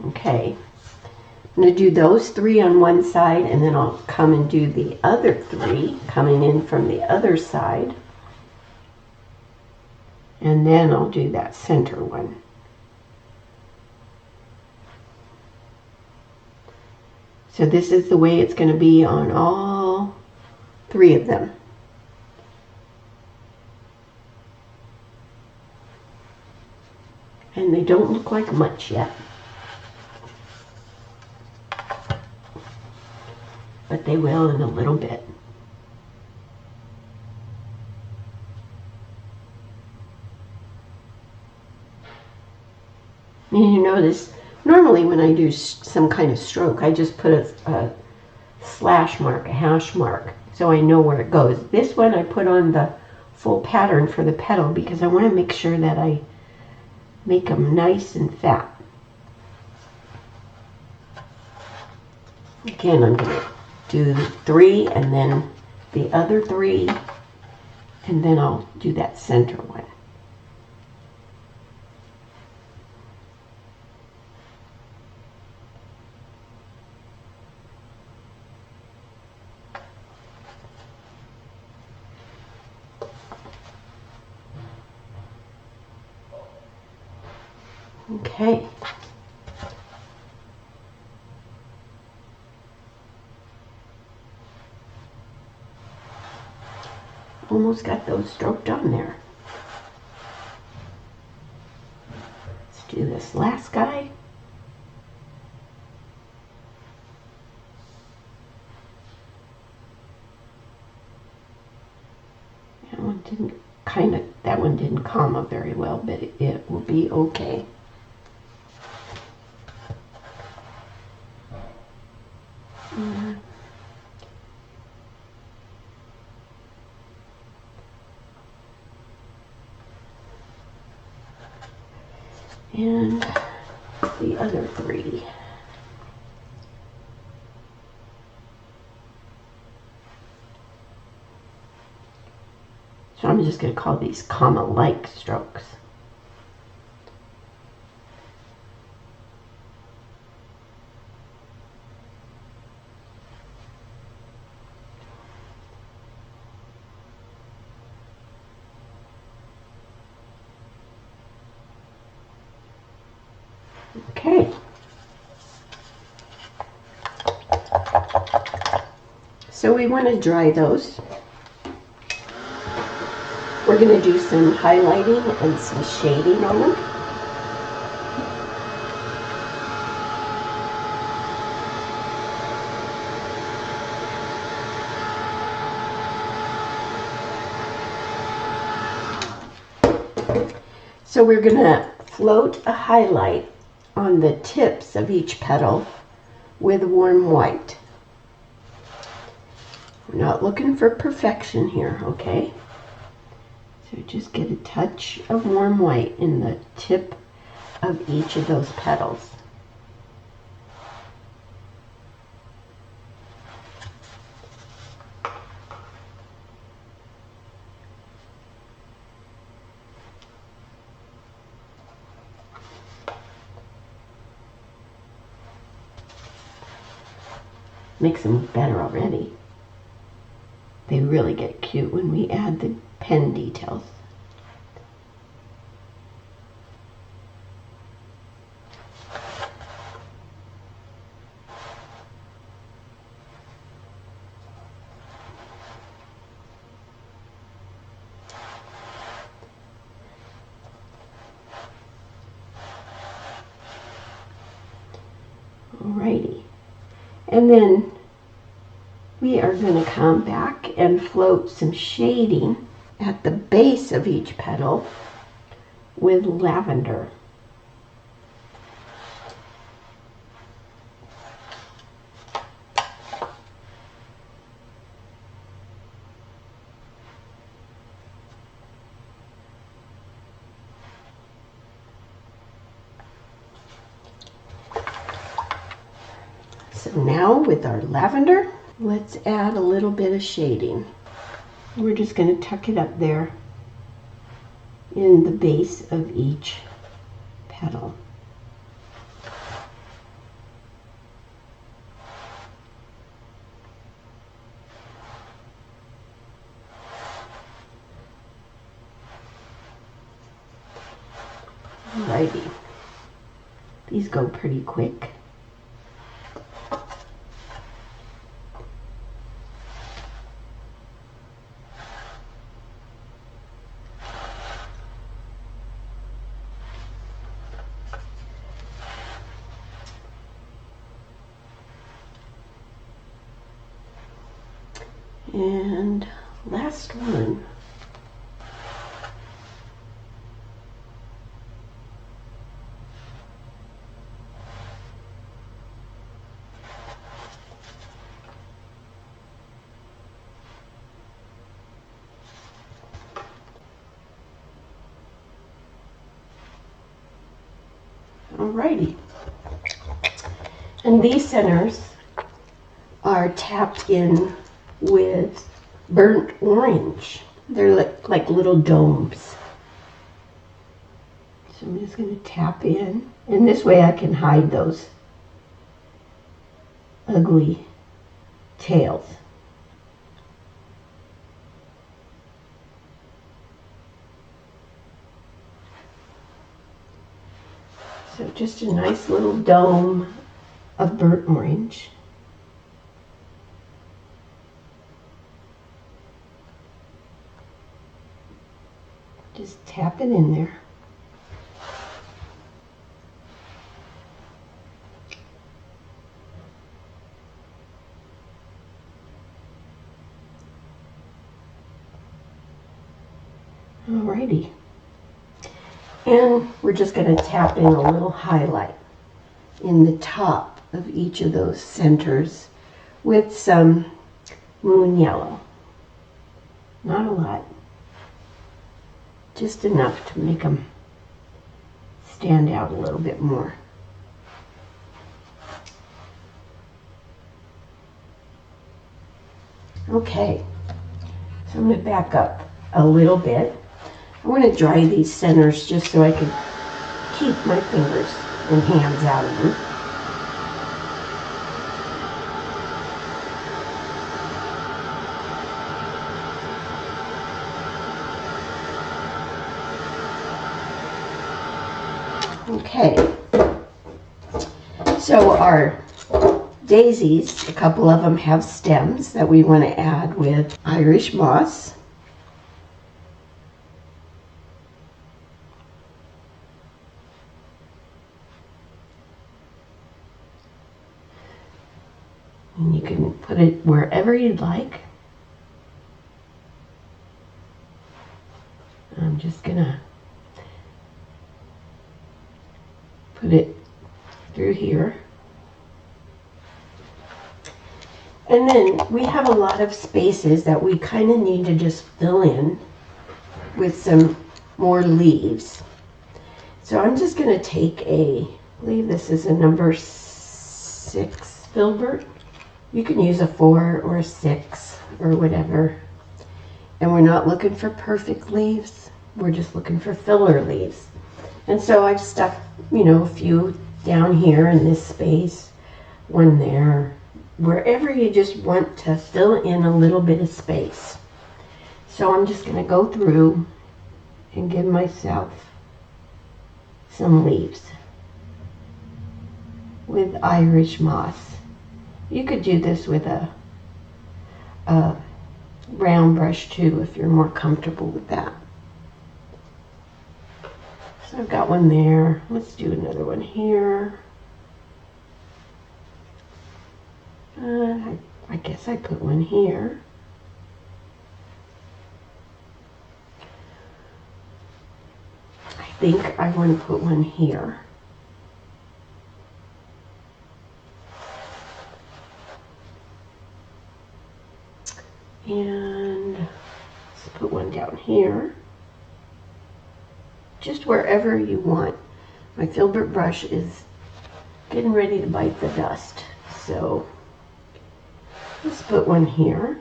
Okay, I'm going to do those 3 on one side, and then I'll come and do the other 3 coming in from the other side, and then I'll do that center one. So this is the way it's going to be on all 3 of them. And they don't look like much yet. But they will in a little bit. And you notice, normally when I do some kind of stroke, I just put a slash mark, a hash mark, so I know where it goes. This one I put on the full pattern for the petal because I want to make sure that I make them nice and fat. Again, I'm going to do 3 and then the other 3, and then I'll do that center one. Okay. Almost got those stroked on there. Let's do this this last guy. That one didn't come up very well, but it will be okay. And the other three. So I'm just going to call these comma-like strokes. Okay. So we want to dry those. We're going to do some highlighting and some shading on them. So we're going to float a highlight on the tips of each petal with warm white. We're not looking for perfection here, okay? So just get a touch of warm white in the tip of each of those petals. Makes them look better already. They really get cute when we add the pen details. Alrighty. And then we are going to come back and float some shading at the base of each petal with lavender. So now with our lavender, let's add a little bit of shading. We're just going to tuck it up there in the base of each petal. Alrighty. These go pretty quick. And last one. Alrighty. And these centers are tapped in with burnt orange. They're like little domes. So I'm just going to tap in. And this way I can hide those ugly tails. So just a nice little dome of burnt orange. Just tap it in there. Alrighty. And we're just going to tap in a little highlight in the top of each of those centers with some moon yellow. Not a lot. Just enough to make them stand out a little bit more. Okay, so I'm going to back up a little bit. I want to dry these centers just so I can keep my fingers and hands out of them. Okay, so our daisies, a couple of them have stems that we want to add with Irish moss. And you can put it wherever you'd like. I'm just gonna put it through here. And then we have a lot of spaces that we kind of need to just fill in with some more leaves. So I'm just going to take I believe this is a number 6 filbert. You can use a 4 or a 6 or whatever. And we're not looking for perfect leaves. We're just looking for filler leaves. And so I've stuck, a few down here in this space, one there, wherever you just want to fill in a little bit of space. So I'm just going to go through and give myself some leaves with Irish moss. You could do this with a round brush too if you're more comfortable with that. So I've got one there. Let's do another one here. I guess I put one here. I think I want to put one here. And let's put one down here. Just wherever you want. My filbert brush is getting ready to bite the dust. So let's put one here.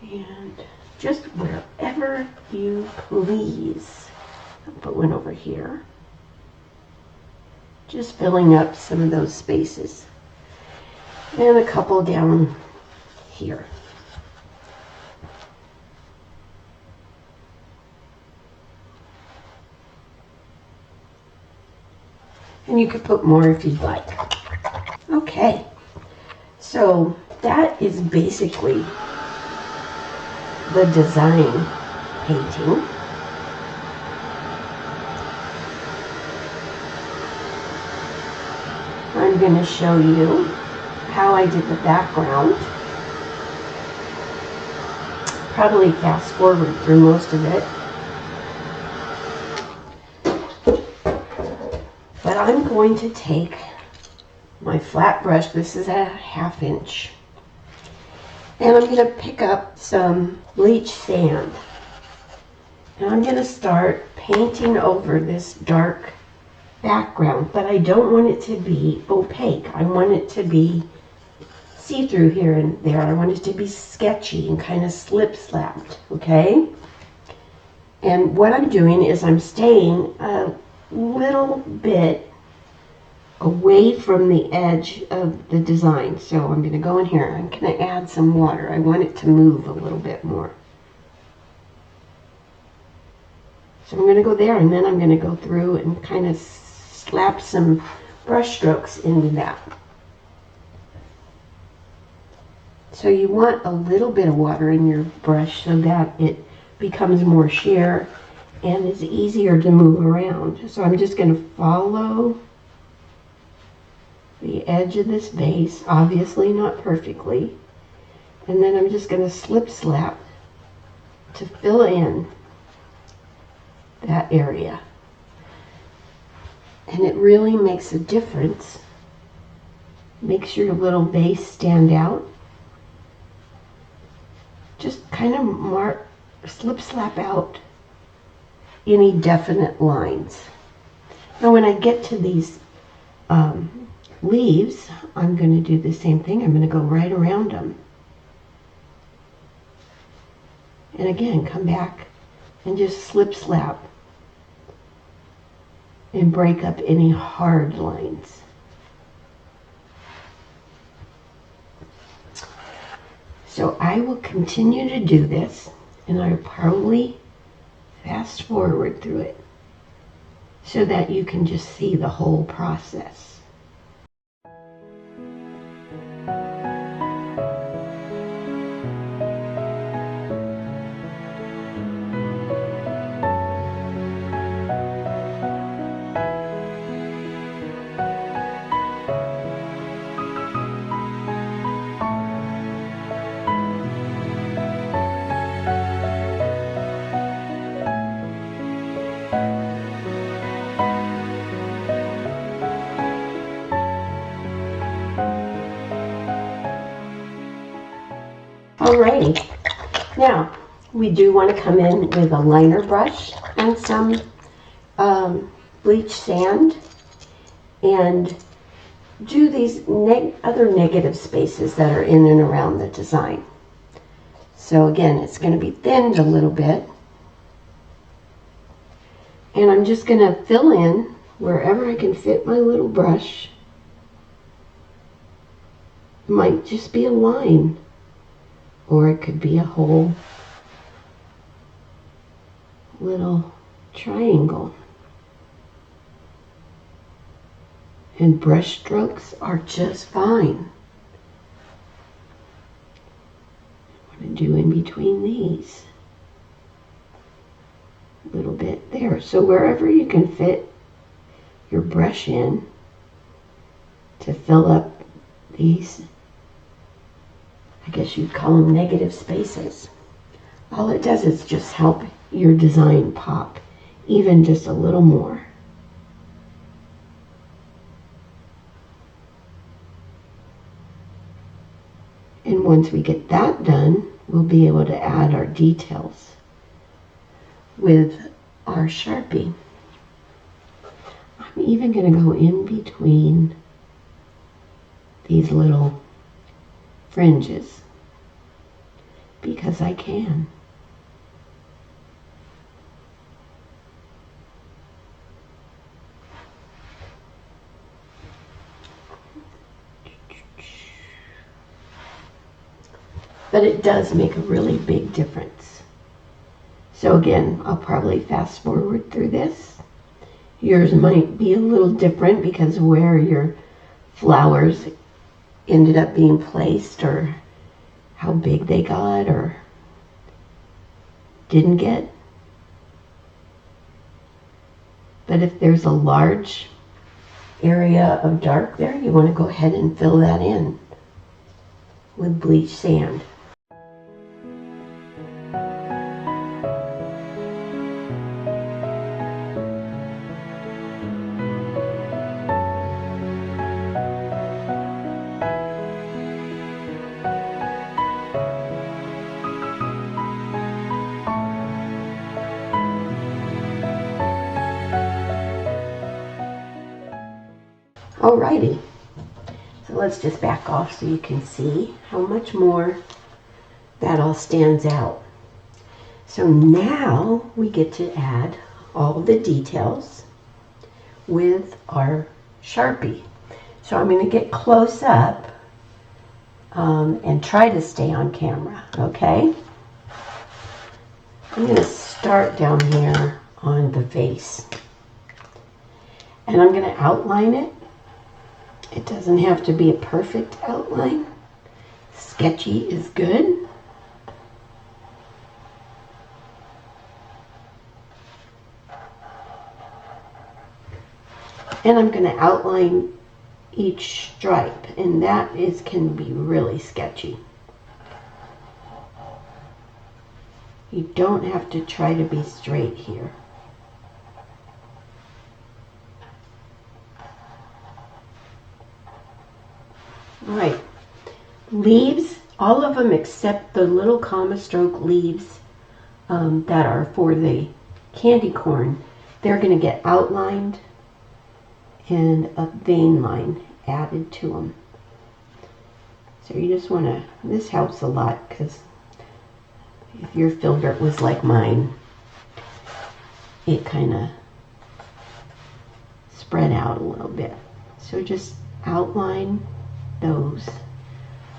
And just wherever you please. I'll put one over here. Just filling up some of those spaces. And a couple down here. And you could put more if you'd like. Okay, so that is basically the design painting. I'm going to show you how I did the background. Probably fast forward through most of it. But I'm going to take my flat brush, this is a 1/2 inch, and I'm going to pick up some bleach sand. And I'm going to start painting over this dark background, but I don't want it to be opaque. I want it to be see-through here and there. I want it to be sketchy and kind of slip-slapped, okay? And what I'm doing is I'm staying a little bit away from the edge of the design. So I'm going to go in here. I'm going to add some water. I want it to move a little bit more. So I'm going to go there, and then I'm going to go through and kind of slap some brush strokes into that. So you want a little bit of water in your brush so that it becomes more sheer and is easier to move around. So I'm just going to follow the edge of this vase, obviously not perfectly, And then I'm just going to slip slap to fill in that area. And it really makes a difference. Makes your little vase stand out. Just kind of slip slap out any definite lines. Now when I get to these leaves, I'm going to do the same thing. I'm going to go right around them. And again, come back and just slip slap and break up any hard lines. So I will continue to do this, and I'll probably fast forward through it so that you can just see the whole process. Alrighty, now we do want to come in with a liner brush and some bleach sand and do these other negative spaces that are in and around the design. So again, it's going to be thinned a little bit, and I'm just going to fill in wherever I can fit my little brush. It might just be a line, or it could be a whole little triangle. And brush strokes are just fine. What to do in between these. A little bit there. So wherever you can fit your brush in to fill up these, I guess you'd call them negative spaces. All it does is just help your design pop even just a little more. And once we get that done, we'll be able to add our details with our Sharpie. I'm even going to go in between these little fringes because I can. But it does make a really big difference. So again, I'll probably fast forward through this. Yours might be a little different because of where your flowers ended up being placed, or how big they got or didn't get. But if there's a large area of dark there, you want to go ahead and fill that in with bleach sand. Alrighty, so let's just back off so you can see how much more that all stands out. So now we get to add all the details with our Sharpie. So I'm going to get close up and try to stay on camera, okay? I'm going to start down here on the face, and I'm going to outline it. It doesn't have to be a perfect outline. Sketchy is good. And I'm going to outline each stripe, and that can be really sketchy. You don't have to try to be straight here. All right, leaves, all of them except the little comma stroke leaves that are for the candy corn, they're going to get outlined and a vein line added to them. So you just want to, this helps a lot because if your filbert was like mine, it kind of spread out a little bit. So just outline those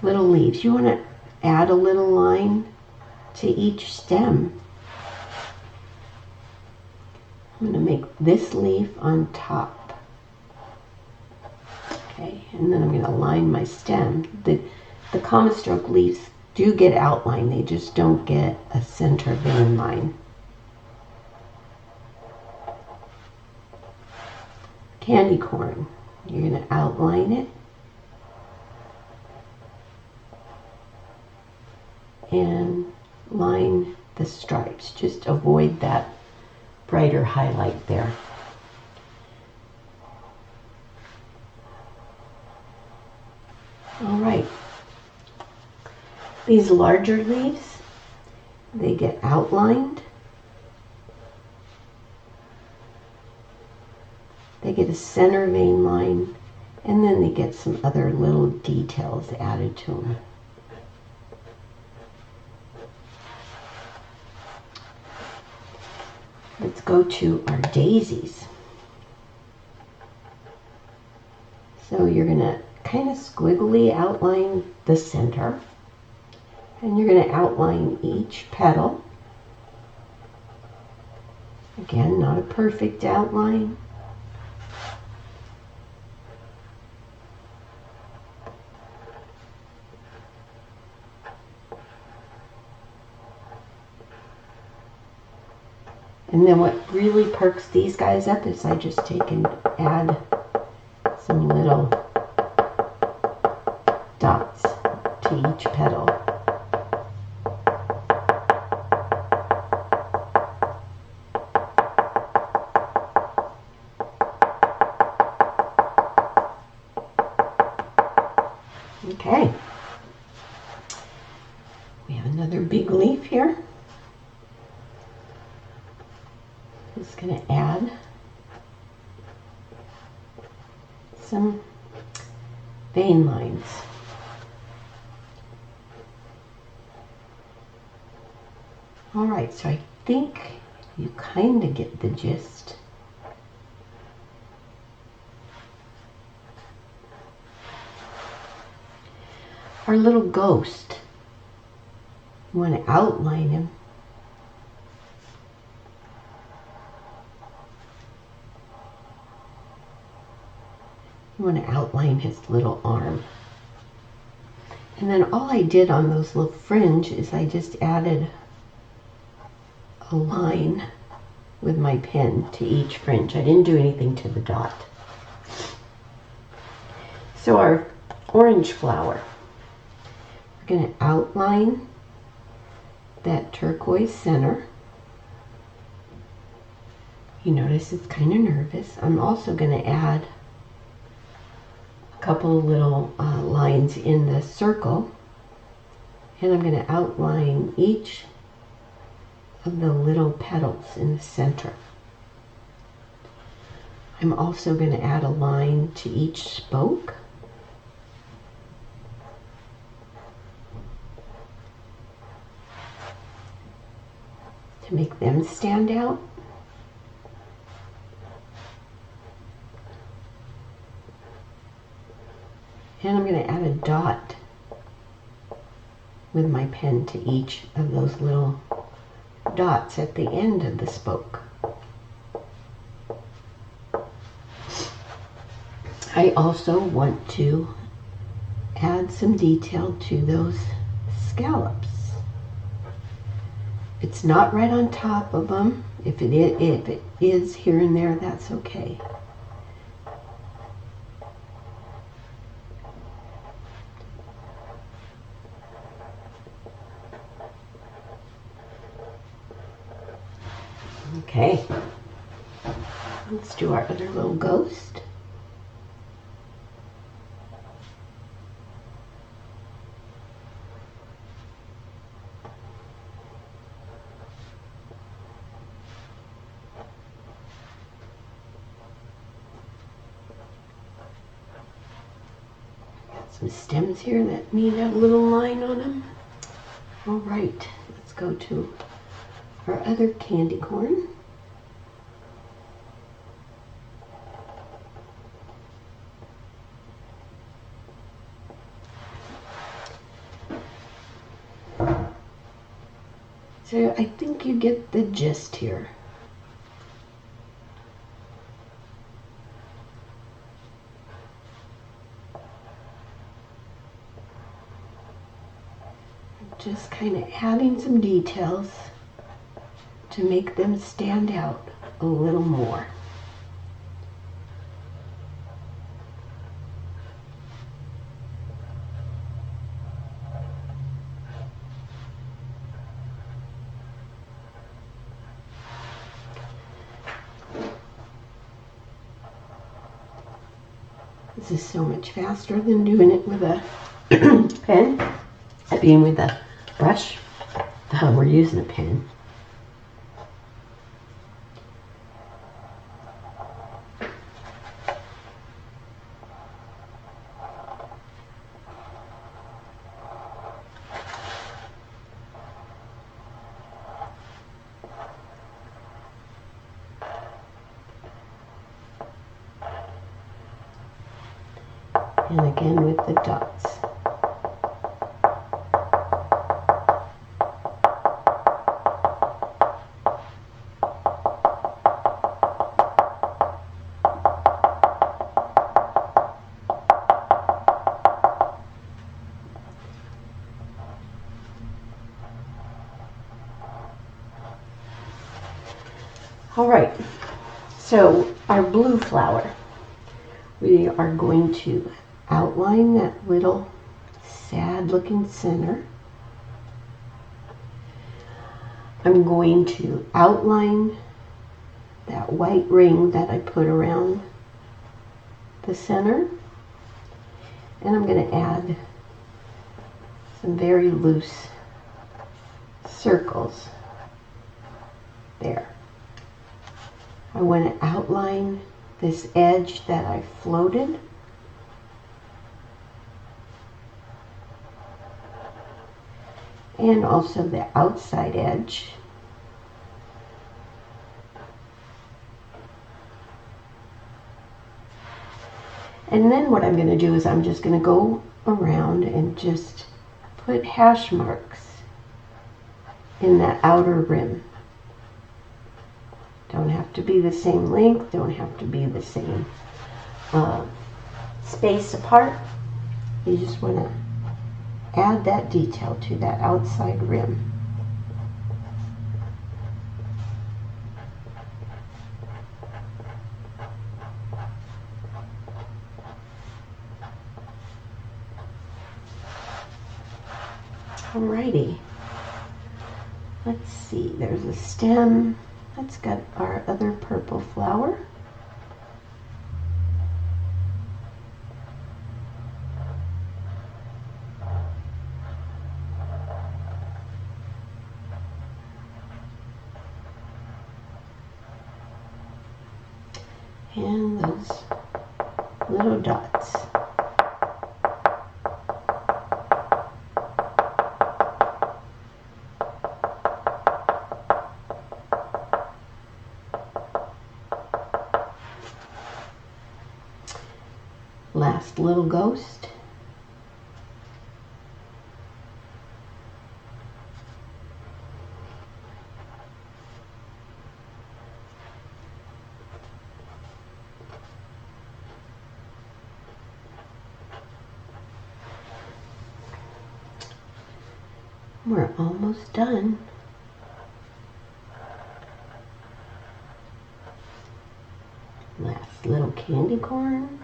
little leaves. You want to add a little line to each stem. I'm going to make this leaf on top. Okay, and then I'm going to line my stem. The comma stroke leaves do get outlined, they just don't get a center vein line. Candy corn, you're going to outline it and line the stripes. Just avoid that brighter highlight there. All right. These larger leaves, they get outlined. They get a center vein line, and then they get some other little details added to them. Let's go to our daisies. So you're going to kind of squiggly outline the center, and you're going to outline each petal. Again, not a perfect outline. And then what really perks these guys up is I just take and add some little dots to each petal. Okay. We have another big leaf here. Just going to add some vein lines. All right, so I think you kind of get the gist. Our little ghost, you want to outline him. You want to outline his little arm. And then all I did on those little fringe is I just added a line with my pen to each fringe. I didn't do anything to the dot. So our orange flower, we're going to outline that turquoise center. You notice it's kind of nervous. I'm also going to add a couple of little lines in the circle, and I'm going to outline each of the little petals in the center. I'm also going to add a line to each spoke. To make them stand out. And I'm going to add a dot with my pen to each of those little dots at the end of the spoke. I also want to add some detail to those scallops. It's not right on top of them. If it is here and there, that's okay. Okay, let's do our other little ghost. Got some stems here that need a little line on them. All right, let's go to our other candy corn. So I think you get the gist here. Just kind of adding some details to make them stand out a little more. This is so much faster than doing it with a pen. I mean with a brush. We're using a pen. And again with the dots. All right, so our blue flower, we are going to outline that little sad looking center. I'm going to outline that white ring that I put around the center, and I'm going to add some very loose circles there. I want to outline this edge that I floated. And also the outside edge. And then what I'm going to do is I'm just going to go around and just put hash marks in that outer rim. Don't have to be the same length, don't have to be the same space apart. You just want to add that detail to that outside rim. Alrighty. Let's see, there's a stem. Let's get our other purple flower. And those little dots. Last little ghost. We're almost done. Last little candy corn.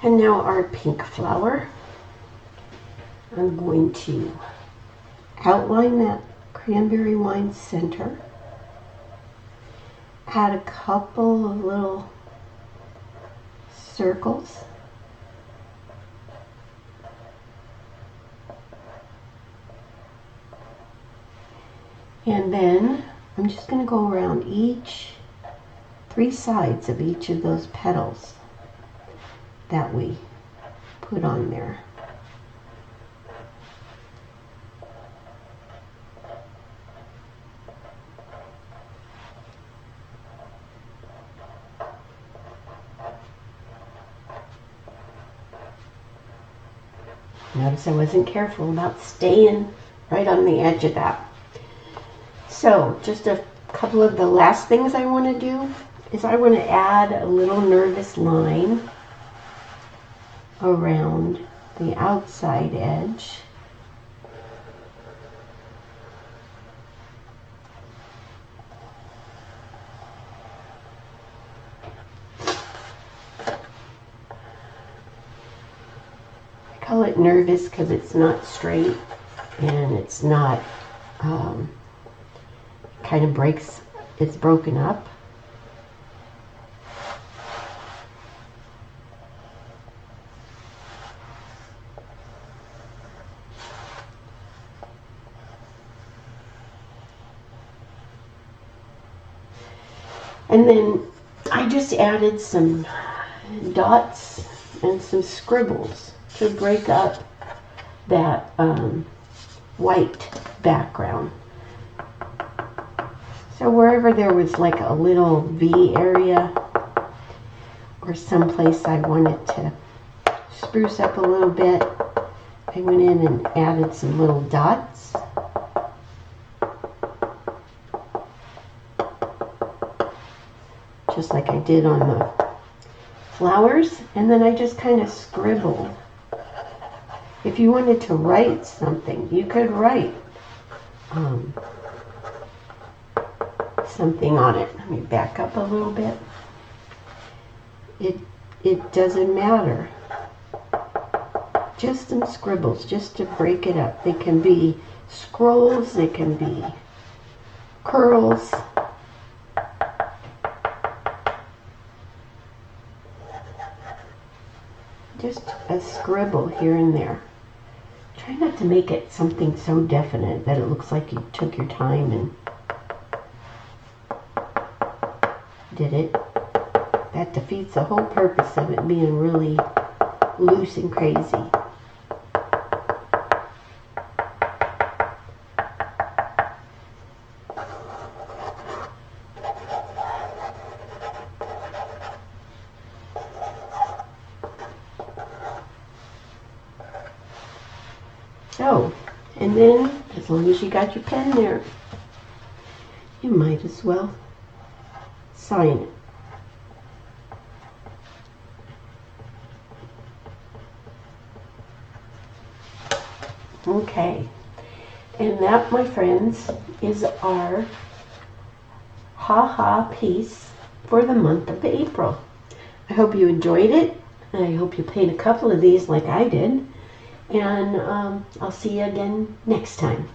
And now our pink flower. I'm going to outline that cranberry wine center. Add a couple of little circles. And then I'm just going to go around three sides of each of those petals that we put on there. Notice I wasn't careful about staying right on the edge of that. So just a couple of the last things I want to do is I want to add a little nervous line around the outside edge. I call it nervous because it's not straight and it's not kind of breaks, it's broken up. And then I just added some dots and some scribbles to break up that white background. So wherever there was like a little V area or someplace I wanted to spruce up a little bit, I went in and added some little dots. Just like I did on the flowers. And then I just kind of scribbled. If you wanted to write something, you could write something on it. Let me back up a little bit. It doesn't matter. Just some scribbles, just to break it up. They can be scrolls, they can be curls. Just a scribble here and there. Try not to make it something so definite that it looks like you took your time and did it. That defeats the whole purpose of it being really loose and crazy. So, and then as long as you got your pen there, you might as well sign it. Okay, and that, my friends, is our ha-ha piece for the month of April. I hope you enjoyed it. I hope you paint a couple of these like I did. And I'll see you again next time.